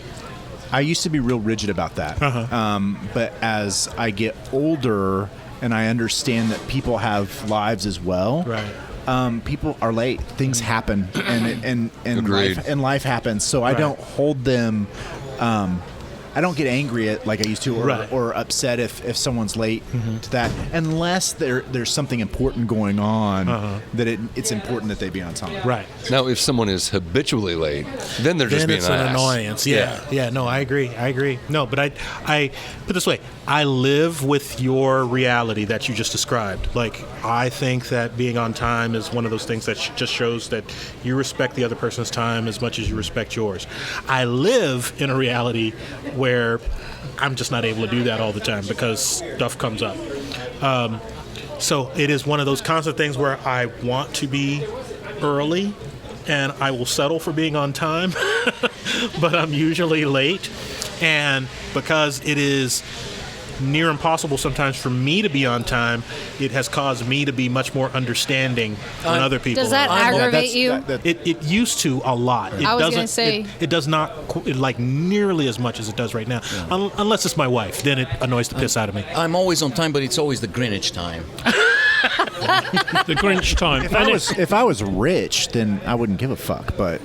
I used to be real rigid about that. But as I get older and I understand that people have lives as well, people are late. Things happen, and Agreed. life happens. So I Right. don't hold them. I don't get angry at like I used to, or upset if someone's late to that, unless there's something important going on that it's important that they be on time. Right. Now, if someone is habitually late, then they're just Then being it's an an ass. annoyance. Yeah. No, I agree. No, but I put it this way. I live with your reality that you just described. Like, I think that being on time is one of those things that just shows that you respect the other person's time as much as you respect yours. I live in a reality where I'm just not able to do that all the time because stuff comes up. So it is one of those constant things where I want to be early and I will settle for being on time, but I'm usually late. And because it is near impossible sometimes for me to be on time, it has caused me to be much more understanding than other people. Does that are. aggravate you? It used to a lot. It I was doesn't. gonna say- it does not like nearly as much as it does right now. Unless it's my wife, then it annoys the piss out of me. I'm always on time, but it's always the Greenwich time. The Grinch time. If I was rich, then I wouldn't give a fuck. But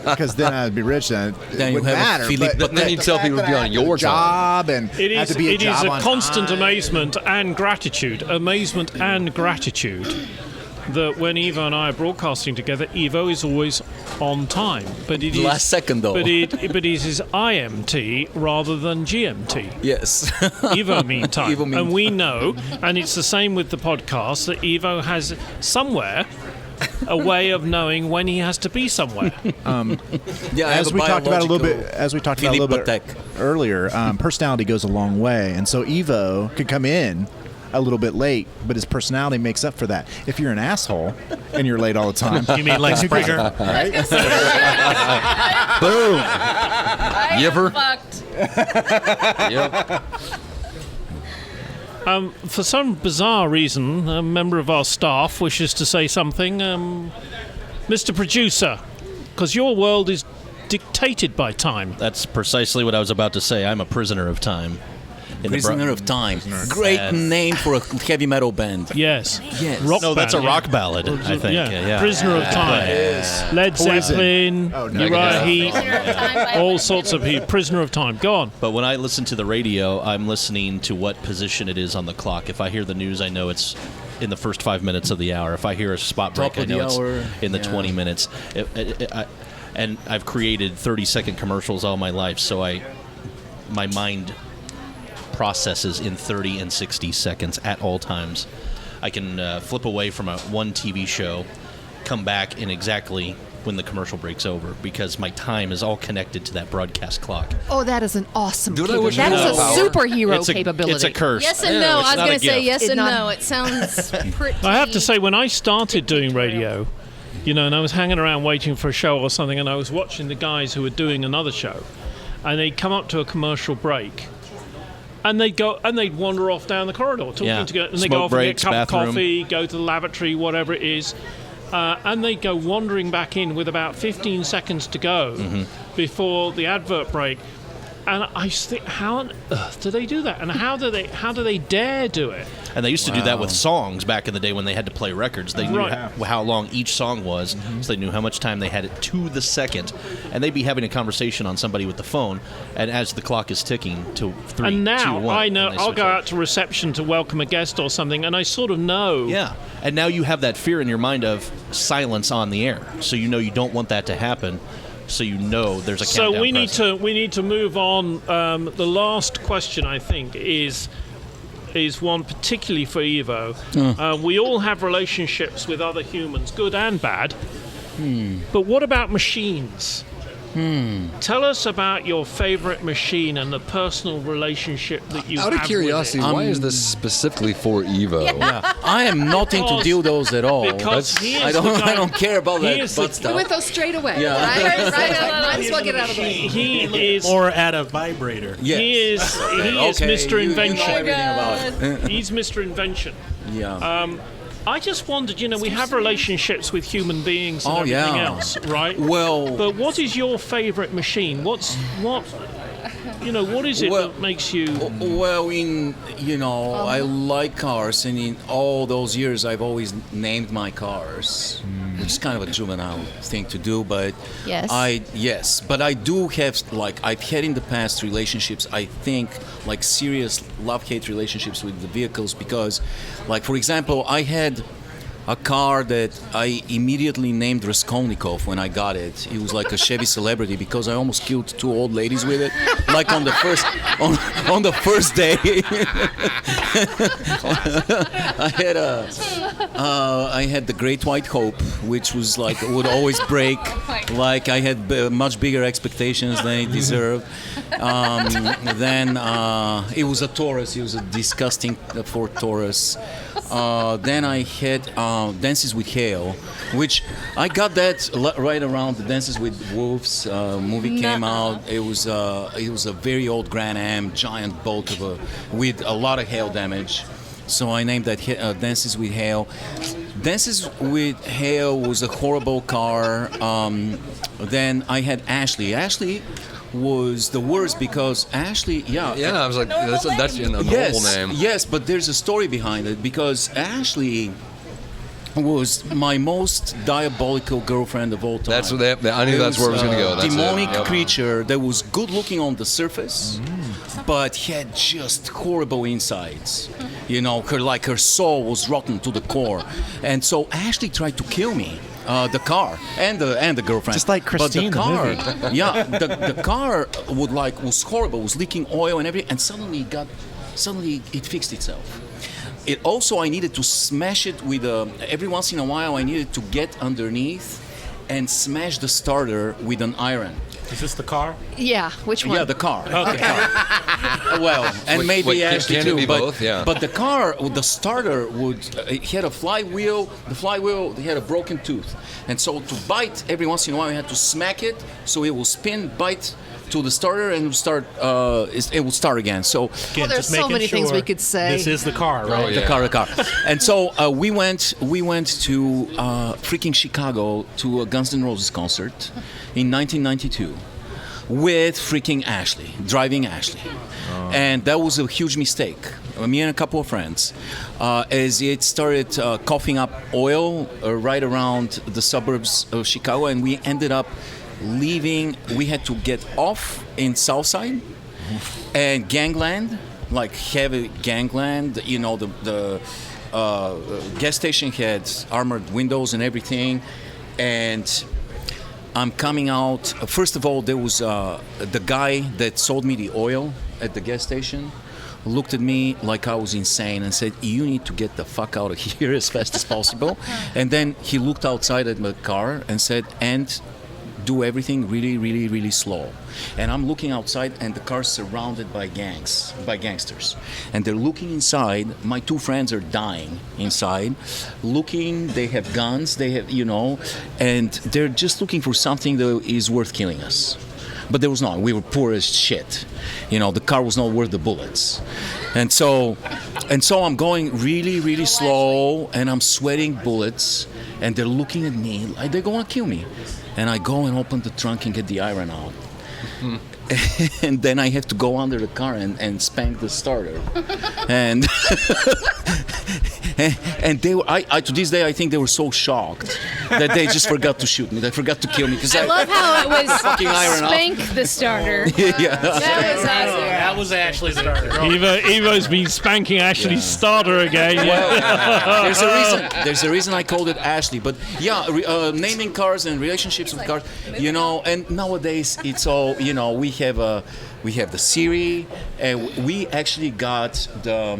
because then I'd be rich, then it Then you wouldn't have a matter. Philippe But then you tell people to be on your job and It have is, to be a it is job a on constant time. amazement and gratitude. Amazement and gratitude that when Evo and I are broadcasting together, Evo is always on time. But it is Last second, though. But it is IMT rather than GMT. Yes. Evo meantime. Evo mean And we know, and it's the same with the podcast, that Evo has somewhere a way of knowing when he has to be somewhere. Yeah, I have As a we talked about a little bit, biological as we talked about a little bit Philippe earlier, personality goes a long way, and so Evo could come in a little bit late, but his personality makes up for that. If you're an asshole and you're late all the time, You mean like Springer? right? Boom. You ever? Fucked. Yep. For some bizarre reason, a member of our staff wishes to say something. Mr. Producer, because your world is dictated by time. That's precisely what I was about to say. I'm a prisoner of time. Prisoner of Time. Great name for a heavy metal band. Yes. Yes. Rock No, that's a band, yeah. rock ballad, I think. Yeah. Prisoner of Time. Led Zeppelin, Oh, no. Uriah Heep, Prisoner of Time by all Elvis sorts of people. Prisoner of Time. Go on. But when I listen to the radio, I'm listening to what position it is on the clock. If I hear the news, I know it's in the first 5 minutes of the hour. If I hear a spot break, Top I of the know it's hour, in the yeah. 20 minutes. And I've created 30-second commercials all my life, so my mind processes in 30 and 60 seconds at all times. I can flip away from one TV show, come back in exactly when the commercial breaks over, because my time is all connected to that broadcast clock. Oh, that is an awesome Dude, I wish capability. I That is had a that power. superhero capability. It's a curse. Yes and Yeah, no. it's I was not going a to say gift. yes and It's not- no. It sounds pretty. I have to say, when I started doing radio, and I was hanging around waiting for a show or something, and I was watching the guys who were doing another show, and they'd come up to a commercial break, and they'd wander off down the corridor talking Yeah. together, and they Smoke go off breaks, and get a cup bathroom. of coffee, go to the lavatory, whatever it is, and they go wandering back in with about 15 seconds to go before the advert break. And I just think, how on earth do they do that? And how do they dare do it? And they used to do that with songs back in the day when they had to play records. They knew Right. how long each song was, so they knew how much time they had it to the second. And they'd be having a conversation on somebody with the phone, and as the clock is ticking to 3, And now 2, 1, I know and they I'll switch go over. out to reception to welcome a guest or something, and I sort of know. Yeah, and now you have that fear in your mind of silence on the air, so you know you don't want that to happen. So you know there's a So countdown we present. need to move on. The last question, I think, is one particularly for Evo. We all have relationships with other humans, good and bad. But what about machines? Tell us about your favorite machine and the personal relationship that you Out have of curiosity, with it. why is this specifically for Evo? I am not into Because- dildos at all. because he is I the don't. guy- I don't care about he that is the- butt We stuff. went those straight away. Yeah. Right? Might as well get it out of the way. He is Or at a vibrator. Yes. he is Okay, Mr. you Invention. know everything about it. He's Mr. Invention. Yeah. I just wondered, we have relationships with human beings and Oh, everything yeah. else, right? Well- but what is your favorite machine? What is it Well- that makes you? Well, I like cars, and in all those years, I've always named my cars, which is kind of a juvenile thing to do. But Yes. but I do have I've had in the past relationships. I think serious love-hate relationships with the vehicles because, for example, I had a car that I immediately named Raskolnikov when I got it. It was like a Chevy Celebrity because I almost killed 2 old ladies with it, on the first on the first day. I had the Great White Hope, which was would always break. I had much bigger expectations than it deserved. Then it was a Taurus. It was a disgusting Ford Taurus. Then I had Dances with Hell, which I got that right around the Dances with Wolves movie came out. It was a very old Grand Am, giant bulk with a lot of hail damage. So I named that Dances with Hail. Dances with Hail was a horrible car. Then I had Ashley. Ashley was the worst because Ashley, Yeah, I was like, that's a normal name. Yes, but there's a story behind it because Ashley was my most diabolical girlfriend of all time. That's what I knew that's where it was going to go. That's demonic it. Yep. creature that was good looking on the surface, but had just horrible insides. You know, her soul was rotten to the core, and so Ashley tried to kill me. The car and the girlfriend, Just like Christine, But the car, the movie. yeah, the car was horrible, was leaking oil and everything, and suddenly it fixed itself. It also, I needed to smash it with every once in a while I needed to get underneath and smash the starter with an iron. Is this the car? Yeah, which one? Yeah, the car. Okay. Well, and Wait, maybe Ashley can it too. be but, both? Yeah. but the car, the starter it had a flywheel. The flywheel had a broken tooth, and so to bite every once in a while, you had to smack it so it will spin, bite to the starter, and it will start again. So Again, there's just so making many things sure we could say. This is the car, right? Oh, yeah. the car. And so we went to freaking Chicago to a Guns N' Roses concert in 1992 with freaking Ashley, driving Ashley. And that was a huge mistake. Me and a couple of friends, as it started coughing up oil right around the suburbs of Chicago, and we ended up leaving. We had to get off in Southside and gangland, like heavy gangland. You know, the gas station had armored windows and everything, and I'm coming out. First of all, there was the guy that sold me the oil at the gas station looked at me like I was insane and said, "You need to get the fuck out of here as fast as possible." And then he looked outside at my car and said, "And do everything really, really, really slow." And I'm looking outside, and the car's surrounded by gangsters. And they're looking inside. My two friends are dying inside, looking. They have guns. They have, and they're just looking for something that is worth killing us. But there was not. We were poor as shit. The car was not worth the bullets. And so I'm going really, really slow, and I'm sweating bullets, and they're looking at me like they're going to kill me. And I go and open the trunk and get the iron out. And then I have to go under the car and spank the starter. And and they were, to this day, I think they were so shocked that they just forgot to shoot me. They forgot to kill me. I love how it was Fucking iron off. spank the starter. Yeah. That was awesome. That was Ashley's starter. Evo's been spanking Ashley's starter again. There's a reason I called it Ashley. But yeah, naming cars and relationships with cars, and nowadays it's all, we have the Siri, and we actually got the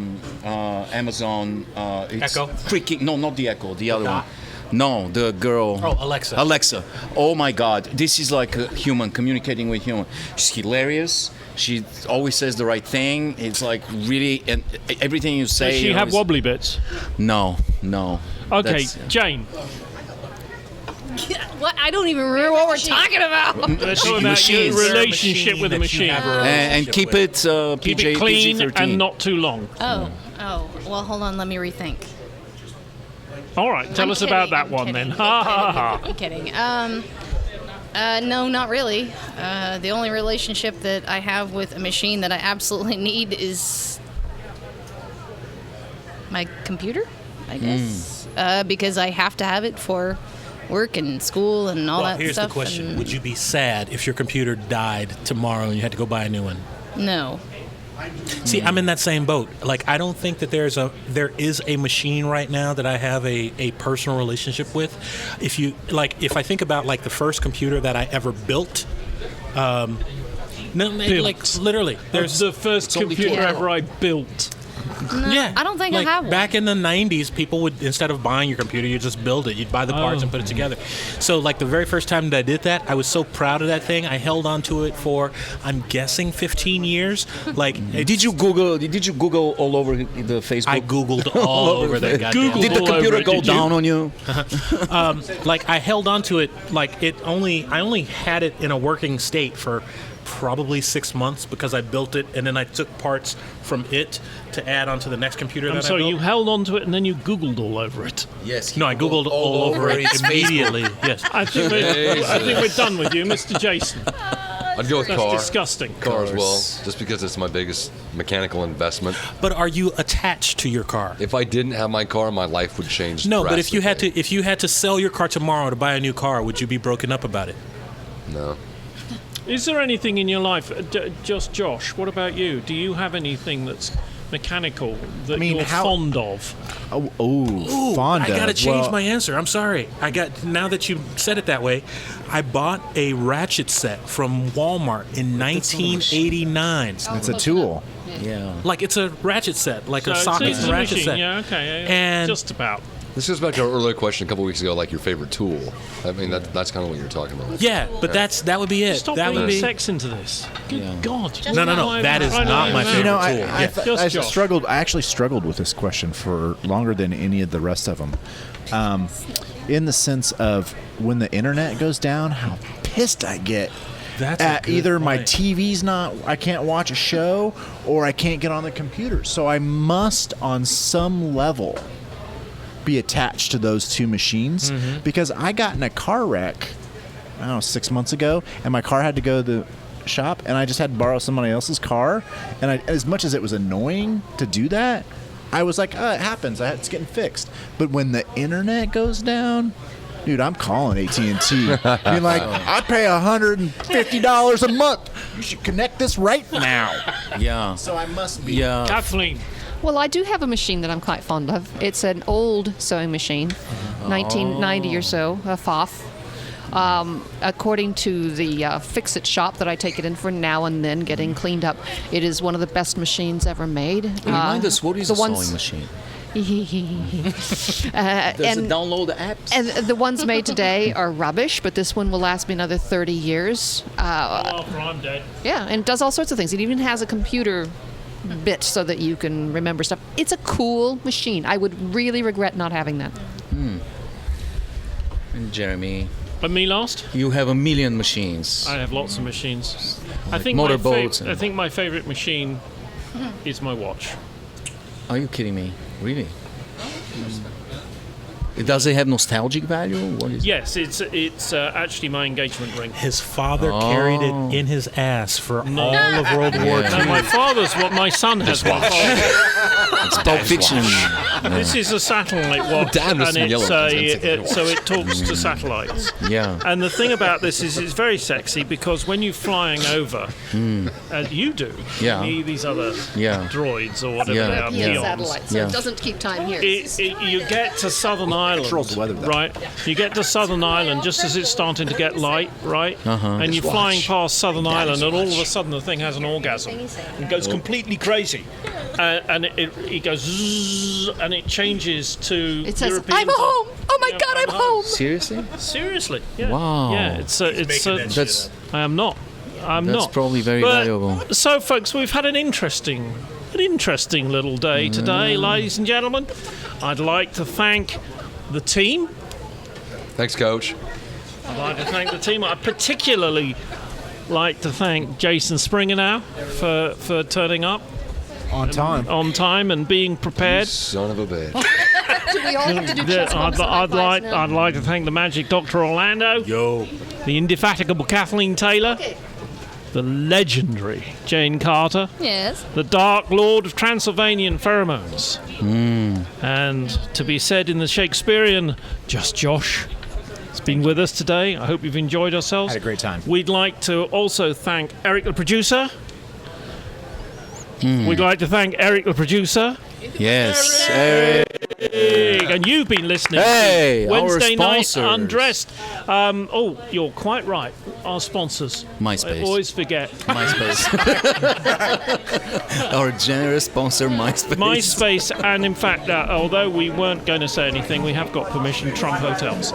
Amazon. Echo? No, not the Echo, the other one. No, the girl. Oh, Alexa. Alexa. Oh my God, this is like a human communicating with human. She's hilarious. She always says the right thing. It's like really, and everything you say. Does she have wobbly bits? No. Okay, That's- Jane. What? I don't even remember what we're talking about. Let's talk about your Machines. relationship with a machine. And keep it Keep PG, it clean PG-13. and not too long. Oh. Well, hold on. Let me rethink. All right, tell I'm us about kidding, that I'm one kidding. then. Ha ha ha. I'm kidding. No, not really. The only relationship that I have with a machine that I absolutely need is my computer, I guess. Because I have to have it for work and school and all Well, that here's stuff. the question. and- Would you be sad if your computer died tomorrow and you had to go buy a new one? No. See, I'm in that same boat. Like, I don't think that there is a machine right now that I have a personal relationship with. If I think about like the first computer that I ever built, Built. like literally, There's the first only computer four. ever I built. Yeah, I don't think like I have one. Back in the 90s, people would, instead of buying your computer, you just build it. You'd buy the parts and put it together. So, like, the very first time that I did that, I was so proud of that thing. I held on to it for, I'm guessing, 15 years. Like, Did you Google all over the Facebook? I Googled all over that goddamn Googled Did the all over computer it, go did you? down on you? Like, I held on to it, like, I only had it in a working state for probably 6 months because I built it and then I took parts from it to add onto the next computer I'm that I sorry, built. you held on to it and then you Googled all over it. Yes. No, I Googled all over it its immediately. Yes. I think we're done with you, Mr. Jason. I'd go with That's car. disgusting. Car as well, just because it's my biggest mechanical investment. But are you attached to your car? If I didn't have my car, my life would change. No, but if you drastically. had to sell your car tomorrow to buy a new car, would you be broken up about it? No. Is there anything in your life, just Josh, what about you? Do you have anything that's mechanical that you're fond of? Fond I gotta of. change Well, my answer. I'm sorry. Now that you said it that way, I bought a ratchet set from Walmart in 1989. It's a tool. Yeah. Like, it's a ratchet set, like a So socket it's and a ratchet machine, set. yeah, okay. And- just about. This goes back to our earlier question a couple weeks ago, like your favorite tool. I mean, that's kind of what you're talking about. Yeah, but that would be it. Stop that would bringing be sex into this. Good God. No, that is not my favorite You know, tool. I Just Josh. struggled. I actually struggled with this question for longer than any of the rest of them, in the sense of when the internet goes down, how pissed I get. That's a At good either my point. TV's not, I can't watch a show, or I can't get on the computer. So I must, on some level, be attached to those two machines because I got in a car wreck, I don't know, 6 months ago, and my car had to go to the shop, and I just had to borrow somebody else's car. And as much as it was annoying to do that, I was like, it happens. It's getting fixed. But when the internet goes down, dude, I'm calling AT&T. Being like, I pay $150 a month. You should connect this right now. Yeah. So I must be. Yeah. Kathleen. Well, I do have a machine that I'm quite fond of. It's an old sewing machine, 1990 or so, a Pfaff. According to the fix-it shop that I take it in for now and then, getting cleaned up, it is one of the best machines ever made. Remind us, what is the a ones- sewing machine? Does Does it download the apps? And the ones made today are rubbish, but this one will last me another 30 years. After I'm dead. Yeah, and it does all sorts of things. It even has a computer bit so that you can remember stuff. It's a cool machine. I would really regret not having that. And Jeremy, And me last? you have a million machines. I have lots of machines. I Like think motorboats and- I think my favorite machine is my watch. Are you kidding me? Really? Does it have nostalgic value? What is Yes, it's actually my engagement ring. His father carried it in his ass for all of World War No, II. my father's what my son has. One. It's Pulp Fiction. This is a satellite watch, Damn, there's and some yellow so it talks to satellites. Yeah. And the thing about this is it's very sexy because when you're flying over, as you do, Yeah. these other Yeah. droids or whatever Yeah. they are, Yeah. peons, satellite, so Yeah. it doesn't keep time here. you get to Southern Island, controls the weather, though. right? You get to Southern Island just as it's starting to get light, right? And you're flying past Southern Island, and all of a sudden the thing has an orgasm and goes completely crazy, and it goes zzz, and it changes to It says, European "I'm time. home. Oh my Yeah, God, I'm home." Seriously? Seriously, yeah. Wow. Yeah, it's That's I am not. I'm That's not. probably very But- valuable. So, folks, we've had an interesting little day today, ladies and gentlemen. I'd like to thank the team. Thanks, Coach. I'd like to thank the team. I particularly like to thank Jason Springer now for turning up On time. on time and being prepared. Son of a bitch. Do we all have to do chest bumps and high I'd fives now? like to thank the magic Dr. Orlando, Yo. the indefatigable Kathleen Taylor, the legendary Jane Carter, Yes. the Dark Lord of Transylvanian Pheromones, and to be said in the Shakespearean, just Josh. It's been with us today. I hope you've enjoyed ourselves. Had a great time. We'd like to also thank Eric, the producer. We'd like to thank Eric, the producer. yes. And you've been listening Hey, to Wednesday our Night sponsors. Undressed. You're quite right. Our sponsors. MySpace. I always forget. MySpace. Our generous sponsor, MySpace. MySpace, and in fact, although we weren't going to say anything, we have got permission. Trump Hotels.